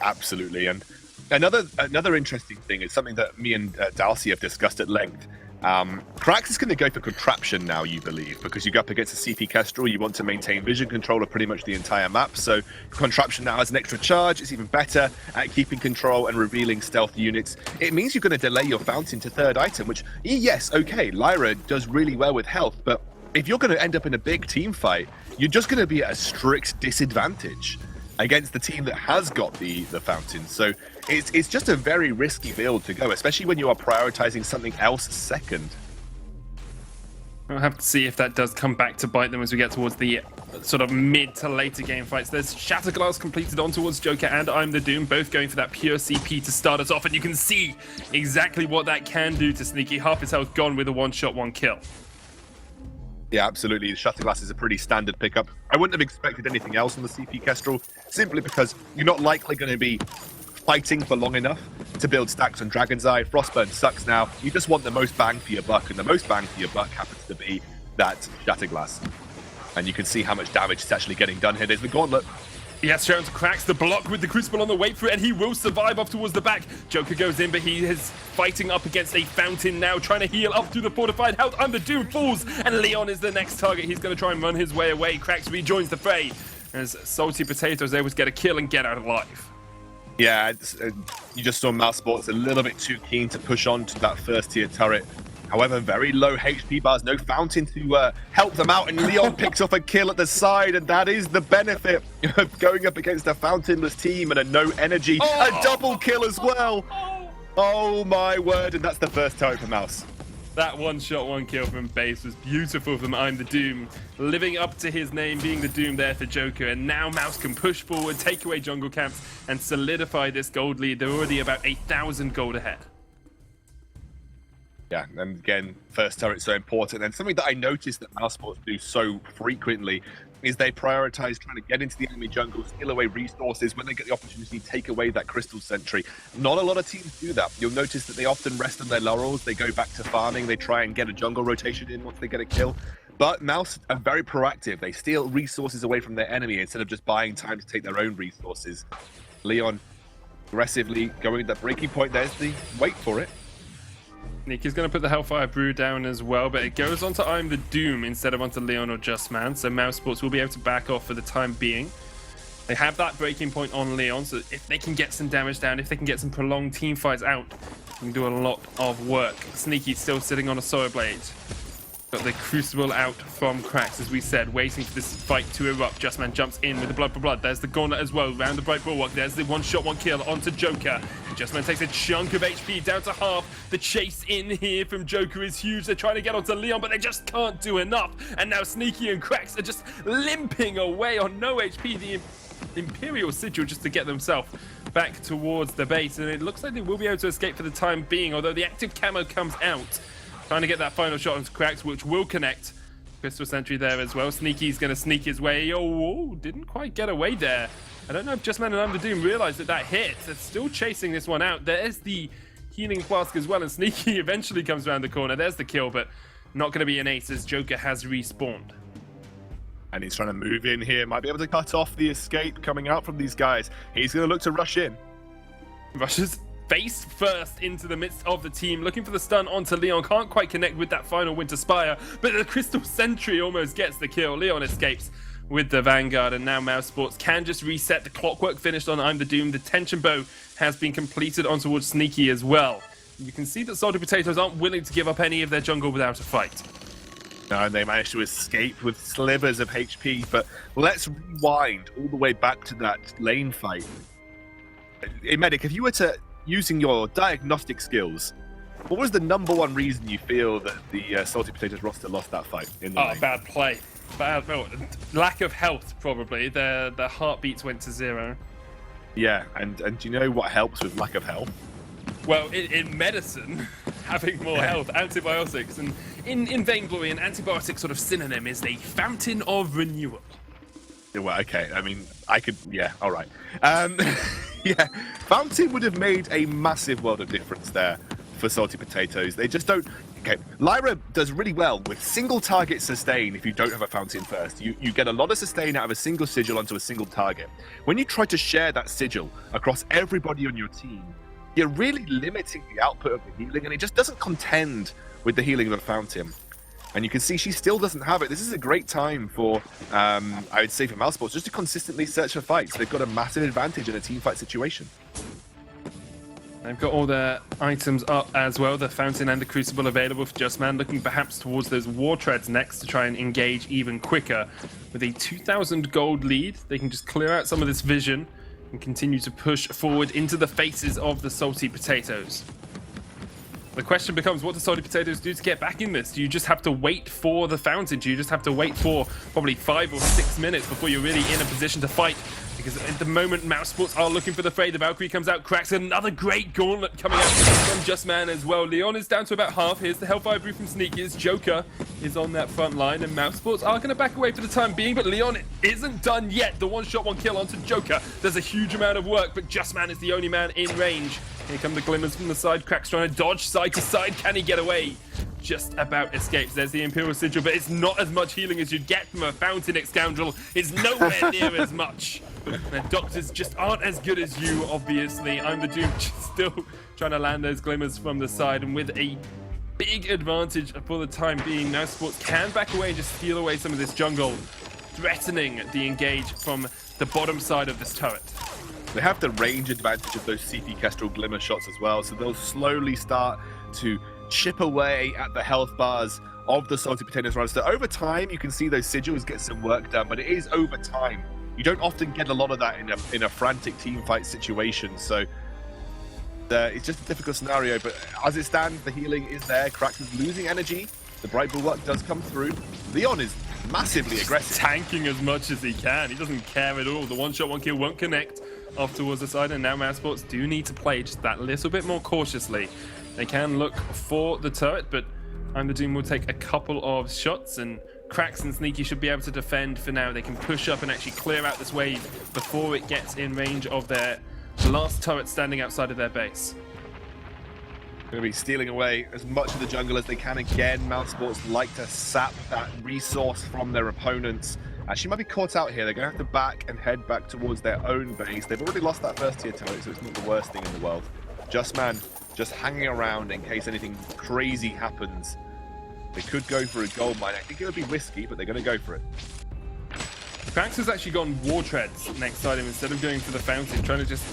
absolutely. And another interesting thing is something that me and Darcy have discussed at length. Krax is going to go for Contraption now, you believe, because you go up against a CP Kestrel, you want to maintain vision control of pretty much the entire map, so Contraption now has an extra charge. It's even better at keeping control and revealing stealth units. It means you're going to delay your Fountain to third item, which, yes, okay, Lyra does really well with health, but if you're going to end up in a big team fight, you're just going to be at a strict disadvantage against the team that has got the Fountain. So it's just a very risky build to go, especially when you are prioritizing something else second. We'll have to see if that does come back to bite them as we get towards the sort of mid to later game fights. There's Shatterglass completed on towards Joker and I'm the Doom, both going for that pure CP to start us off, and you can see exactly what that can do to Sneaky. Half his health gone with a one-shot, one kill. Yeah, absolutely. The Shatterglass is a pretty standard pickup. I wouldn't have expected anything else on the CP Kestrel, simply because you're not likely going to be fighting for long enough to build stacks on Dragon's Eye. Frostburn sucks now. You just want the most bang for your buck, and the most bang for your buck happens to be that Shatterglass. And you can see how much damage is actually getting done here. There's the Gauntlet. Yes, Jones cracks the block with the Crucible on the way through, and he will survive off towards the back. Joker goes in, but he is fighting up against a Fountain now, trying to heal up through the fortified health. Under Doom falls, and Leon is the next target. He's going to try and run his way away. Cracks rejoins the fray as Salty Potato is able to get a kill and get out alive. Yeah, you just saw Mousesports a little bit too keen to push on to that first tier turret. However, very low HP bars, no Fountain to help them out, and Leon picks up a kill at the side, and that is the benefit of going up against a Fountainless team and a no energy. A double kill as well. Oh my word, and that's the first turret for Mouse. That one-shot, one-kill from base was beautiful from I'm the Doom, living up to his name, being the Doom there for Joker, and now Mouse can push forward, take away jungle camps, and solidify this gold lead. They're already about 8,000 gold ahead. Yeah, and again, first turret's so important. And something that I noticed that Mousesports do so frequently is they prioritize trying to get into the enemy jungle, steal away resources when they get the opportunity, take away that crystal sentry. Not a lot of teams do that. You'll notice that they often rest on their laurels. They go back to farming. They try and get a jungle rotation in once they get a kill. But Mouse are very proactive. They steal resources away from their enemy instead of just buying time to take their own resources. Leon aggressively going at that breaking point. There's the wait for it. Nick is going to put the Hellfire Brew down as well, but it goes onto I'm the Doom instead of onto Leon or Just Man, so Mousesports will be able to back off for the time being. They have that breaking point on Leon, so if they can get some damage down, if they can get some prolonged team fights out, they can do a lot of work. Sneaky still sitting on a Solar Blade. Got the Crucible out from Cracks, as we said, waiting for this fight to erupt. Just Man jumps in with the Blood for Blood. There's the Gauntlet as well, round the Bright Bulwark. There's the one-shot, one-kill onto Joker. Just Man takes a chunk of HP down to half. The chase in here from Joker is huge. They're trying to get onto Leon, but they just can't do enough. And now Sneaky and Cracks are just limping away on no HP. The Imperial Sigil just to get themselves back towards the base. And it looks like they will be able to escape for the time being, although the active camo comes out. Trying to get that final shot onto Cracks, which will connect. Crystal Sentry there as well. Sneaky's going to sneak his way. Oh, didn't quite get away there. I don't know if Just Man and I'm the Doom realized that hit. They're still chasing this one out. There's the healing flask as well, and Sneaky eventually comes around the corner. There's the kill, but not going to be an ace as Joker has respawned. And he's trying to move in here. Might be able to cut off the escape coming out from these guys. He's going to look to rush in. Rushes face first into the midst of the team, looking for the stun onto Leon. Can't quite connect with that final Winter Spire, but the Crystal Sentry almost gets the kill. Leon escapes with the Vanguard, and now Mousesports can just reset. The clockwork finished on I'm the Doom. The tension bow has been completed on towards Sneaky as well. You can see that Salty Potatoes aren't willing to give up any of their jungle without a fight. No, and they managed to escape with slivers of HP, but let's rewind all the way back to that lane fight. Hey, Medic, if you were to using your diagnostic skills, what was the #1 reason you feel that the Salty Potatoes roster lost that fight in the lane? Bad play. Lack of health, probably. Their heartbeats went to 0. Yeah, and do you know what helps with lack of health? Well, in medicine, having more health, antibiotics, and in Vainglory, an antibiotic sort of synonym is a fountain of renewal. Well, okay, I mean, I could, yeah, all right. Yeah, Fountain would have made a massive world of difference there for Salty Potatoes. They just don't. Okay, Lyra does really well with single target sustain if you don't have a Fountain first. You get a lot of sustain out of a single sigil onto a single target. When you try to share that sigil across everybody on your team, you're really limiting the output of the healing, and it just doesn't contend with the healing of a Fountain. And you can see she still doesn't have it. This is a great time for, I would say, for Mousesports just to consistently search for fights. They've got a massive advantage in a team fight situation. They've got all their items up as well. The Fountain and the Crucible available for Just Man, looking perhaps towards those War Treads next to try and engage even quicker. With a 2,000 gold lead, they can just clear out some of this vision and continue to push forward into the faces of the Salty Potatoes. The question becomes, what do Salty Potatoes do to get back in this? Do you just have to wait for the fountain? Do you just have to wait for probably 5 or 6 minutes before you're really in a position to fight? Because at the moment, Mouse Sports are looking for the fray. The Valkyrie comes out, cracks another great gauntlet coming out from Just Man as well. Leon is down to about half. Here's the Hellfire Brew from Sneaky. His Joker is on that front line, and Mouse Sports are going to back away for the time being, but Leon isn't done yet. The one-shot, one-kill onto Joker. There's a huge amount of work, but Just Man is the only man in range. Here come the glimmers from the side. Cracks trying to dodge side to side. Can he get away? Just about escapes. There's the Imperial Sigil, but it's not as much healing as you'd get from a Fountain Scoundrel. It's nowhere near as much. The doctors just aren't as good as you, obviously. I'm the Doom, still trying to land those glimmers from the side, and with a big advantage for the time being, Mouse Sports can back away and just steal away some of this jungle, threatening the engage from the bottom side of this turret. They have the range advantage of those CP Kestrel Glimmer shots as well, so they'll slowly start to chip away at the health bars of the Salty Potatoes runners. So over time, you can see those sigils get some work done, but it is over time. You don't often get a lot of that in a frantic team fight situation, so it's just a difficult scenario. But as it stands, the healing is there. Krax is losing energy. The Bright Bulwark does come through. Leon is massively aggressive. Tanking as much as he can. He doesn't care at all. The one-shot, one-kill won't connect off towards the side, and now Mouse Sports do need to play just that little bit more cautiously. They can look for the turret, but I'm the Doom will take a couple of shots, and Krax and Sneaky should be able to defend for now. They can push up and actually clear out this wave before it gets in range of their last turret standing outside of their base. Going to be stealing away as much of the jungle as they can. Again, Mouse Sports like to sap that resource from their opponents. She might be caught out here. They're going to have to back and head back towards their own base. They've already lost that first tier turret, so it's not the worst thing in the world. Just Man just hanging around in case anything crazy happens. They could go for a gold mine. I think it would be risky, but they're going to go for it. Krax has actually gone War Treads next side him instead of going for the fountain, trying to just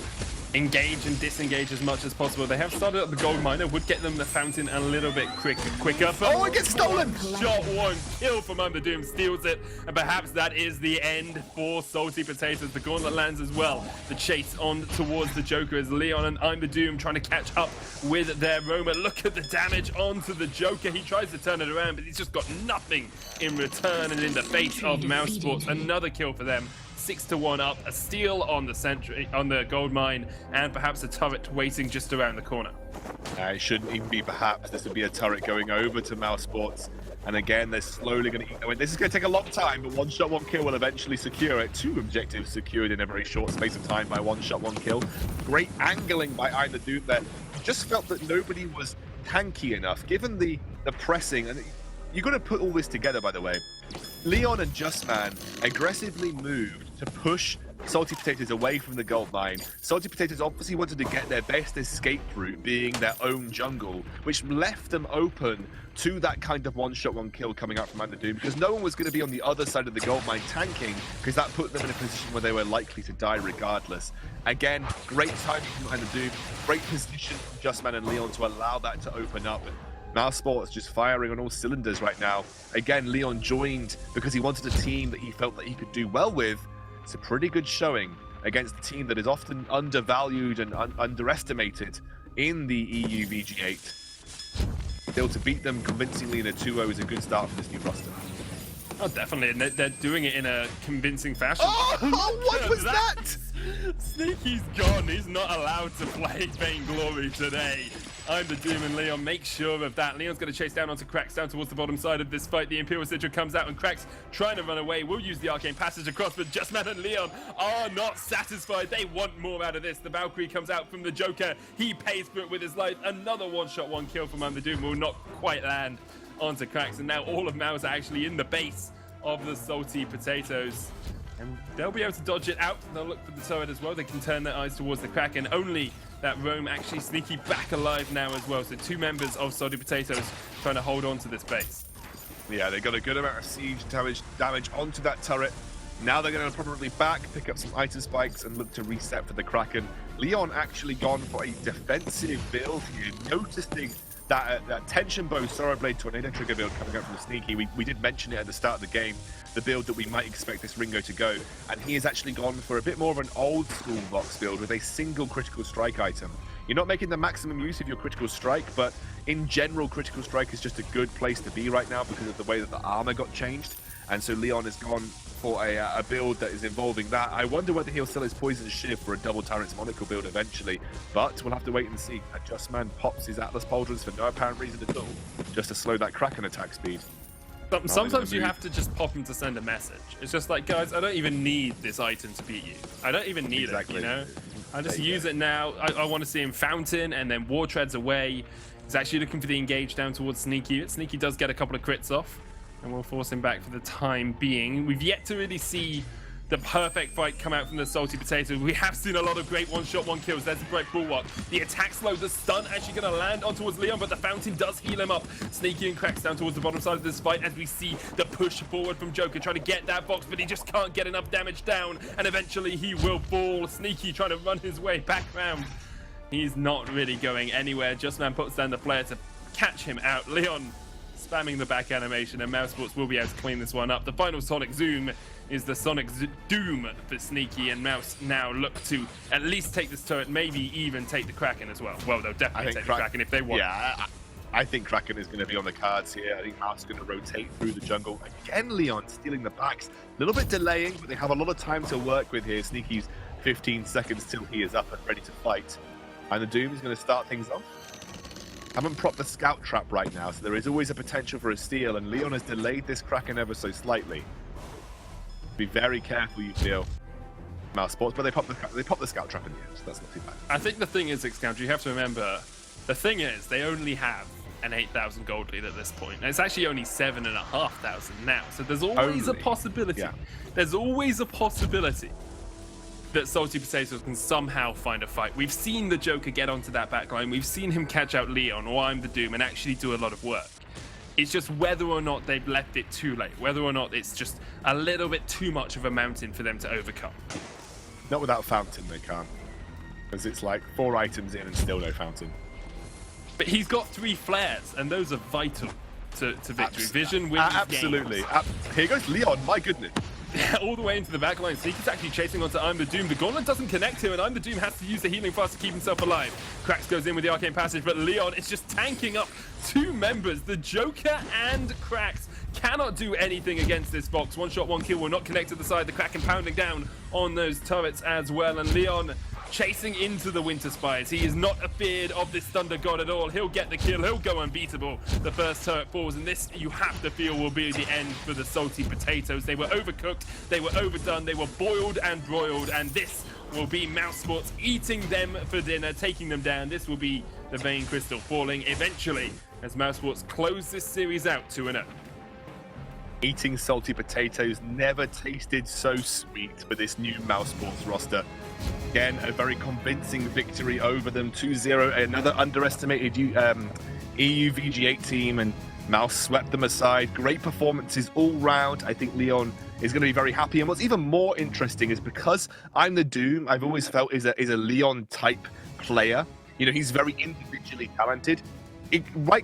engage and disengage as much as possible. They have started up the gold miner, would get them the fountain a little bit quicker. Oh, it gets stolen! Shot, one kill from Under Doom, steals it, and perhaps that is the end for Salty Potatoes. The gauntlet lands as well. The chase on towards the Joker as Leon and I'm the Doom trying to catch up with their Roma. Look at the damage onto the Joker. He tries to turn it around, but he's just got nothing in return, and in the face of Mouse Sports, another kill for them. 6-1 up, a steal on the sentry, on the gold mine, and perhaps a turret waiting just around the corner. It shouldn't even be perhaps. This would be a turret going over to Mouse Sports. And again, they're slowly going to eat away. This is going to take a long time, but one shot, one kill will eventually secure it. 2 objectives secured in a very short space of time by one shot, one kill. Great angling by I'm the Dude there. Just felt that nobody was tanky enough, given the pressing. And you've got to put all this together, by the way. Leon and Just Man aggressively moved to push Salty Potatoes away from the gold mine. Salty Potatoes obviously wanted to get their best escape route, being their own jungle, which left them open to that kind of one-shot, one-kill coming out from Under Doom, because no one was going to be on the other side of the gold mine tanking, because that put them in a position where they were likely to die regardless. Again, great timing from Under Doom, great position from Just Man and Leon to allow that to open up. Mouse Sports just firing on all cylinders right now. Again, Leon joined because he wanted a team that he felt that he could do well with. It's a pretty good showing against a team that is often undervalued and underestimated in the EU VG8. Still, to beat them convincingly in a 2-0 is a good start for this new roster. Oh, definitely, and they're doing it in a convincing fashion. Oh, what was that? Sneaky's gone. He's not allowed to play Vainglory today. I'm the Doom, and Leon makes sure of that. Leon's going to chase down onto Krax, down towards the bottom side of this fight. The Imperial Sigil comes out, and Krax trying to run away. We'll use the Arcane Passage across, but Just Man and Leon are not satisfied. They want more out of this. The Valkyrie comes out from the Joker. He pays for it with his life. Another one-shot, one kill from I'm the Doom will not quite land onto Krax, and now all of Mouz are actually in the base of the Salty Potatoes. And they'll be able to dodge it out. They'll look for the turret as well. They can turn their eyes towards the crack, and only that roam actually Sneaky back alive now as well. So 2 members of Salty Potatoes trying to hold on to this base. Yeah, they got a good amount of siege damage onto that turret. Now they're going to probably back, pick up some item spikes, and look to reset for the Kraken. Leon actually gone for a defensive build here, noticing that tension bow Sorrow Blade Tornado trigger build coming out from the Sneaky. We did mention it at the start of the game, the build that we might expect this Ringo to go, and he has actually gone for a bit more of an old school Vox build with a single critical strike item. You're not making the maximum use of your critical strike, but in general, critical strike is just a good place to be right now because of the way that the armor got changed. And so Leon has gone for a build that is involving that. I wonder whether he'll sell his Poison Shiv for a double Tyrant's Monocle build eventually, but we'll have to wait and see. Justman pops his Atlas Pauldrons for no apparent reason at all, just to slow that Kraken attack speed. Sometimes you have to just pop him to send a message. It's just like, guys, I don't even need this item to beat you. I don't even need it, you know? I just use it now. I want to see him Fountain and then War Treads away. He's actually looking for the engage down towards Sneaky. Sneaky does get a couple of crits off, and we'll force him back for the time being. We've yet to really see the perfect fight come out from the Salty Potato. We have seen a lot of great one-shot, one-kills. There's a great bulwark. The attack slow, the stun actually going to land on towards Leon, but the Fountain does heal him up. Sneaky and cracks down towards the bottom side of this fight as we see the push forward from Joker trying to get that box, but he just can't get enough damage down, and eventually he will fall. Sneaky trying to run his way back round. He's not really going anywhere. Justman puts down the flare to catch him out. Leon spamming the back animation, and Mouse Sports will be able to clean this one up. The final Sonic Zoom is the Sonic Doom for Sneaky, and Mouse now look to at least take this turret, maybe even take the Kraken as well. Well, they'll definitely take the Kraken if they want. Yeah, I think Kraken is going to be on the cards here. I think Mouse is going to rotate through the jungle. Again, Leon stealing the backs. A little bit delaying, but they have a lot of time to work with here. Sneaky's 15 seconds till he is up and ready to fight. And the Doom is going to start things off. Haven't propped the Scout Trap right now, so there is always a potential for a steal, and Leon has delayed this Kraken ever so slightly. Be very careful, you feel. Mouse Sports, but they pop the Scout Trap in the end, so that's not too bad. I think the thing is, Xcount, you have to remember, the thing is, they only have an 8,000 gold lead at this point. And it's actually only 7,500 now, so there's always a possibility. Yeah. There's always a possibility that Salty Potatoes can somehow find a fight. We've seen the Joker get onto that backline. We've seen him catch out Leon or I'm the Doom and actually do a lot of work. It's just whether or not they've left it too late, whether or not it's just a little bit too much of a mountain for them to overcome. Not without Fountain, they can't. Because it's like 4 items in and still no Fountain. But he's got 3 flares, and those are vital to victory. Vision wins absolutely. Here goes Leon, my goodness. All the way into the back line. Sneaky's actually chasing onto I'm the Doom. The Gauntlet doesn't connect him, and I'm the Doom has to use the healing fast to keep himself alive. Cracks goes in with the Arcane Passage, but Leon is just tanking up 2 members. The Joker and Cracks cannot do anything against this box. One shot, one kill will not connect to the side. The Kraken pounding down on those turrets as well, and Leon chasing into the Winter Spires. He is not afeared of this Thunder God at all. He'll get the kill. He'll go unbeatable. The first turret falls, and this, you have to feel, will be the end for the Salty Potatoes. They were overcooked. They were overdone. They were boiled and broiled, and this will be Mouse Sports eating them for dinner, taking them down. This will be the Vein Crystal falling eventually as Mouse Sports close this series out 2-0. Eating Salty Potatoes never tasted so sweet for this new Mouse Sports roster. Again, a very convincing victory over them, 2-0. Another underestimated EU VG8 team, and Mouse swept them aside. Great performances all round. I think Leon is going to be very happy. And what's even more interesting is because I'm the Doom, I've always felt is a Leon type player. You know, he's very individually talented.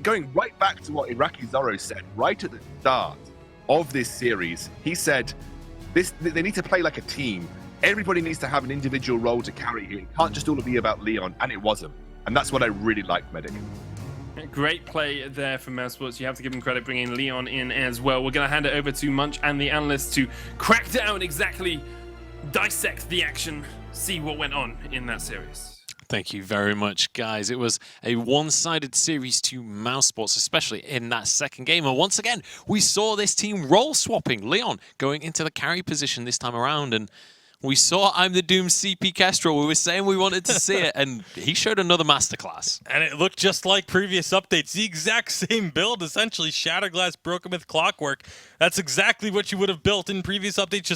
Going right back to what Iraqi Zorro said right at the start of this series, he said they need to play like a team. Everybody needs to have an individual role to carry here. It can't just all be about Leon, and it wasn't. And that's what I really liked, Medic. Great play there from Mouse Sports. You have to give him credit bringing Leon in as well. We're going to hand it over to Munch and the analysts to crack down, exactly dissect the action, see what went on in that series. Thank you very much, guys. It was a one-sided series to Mouse Sports, especially in that second game. And once again, we saw this team role swapping. Leon going into the carry position this time around, and we saw I'm the Doom CP Kestrel. We were saying we wanted to see it, and he showed another masterclass. And it looked just like previous updates. The exact same build, essentially. Shatterglass, Broken with Clockwork. That's exactly what you would have built in previous updates, just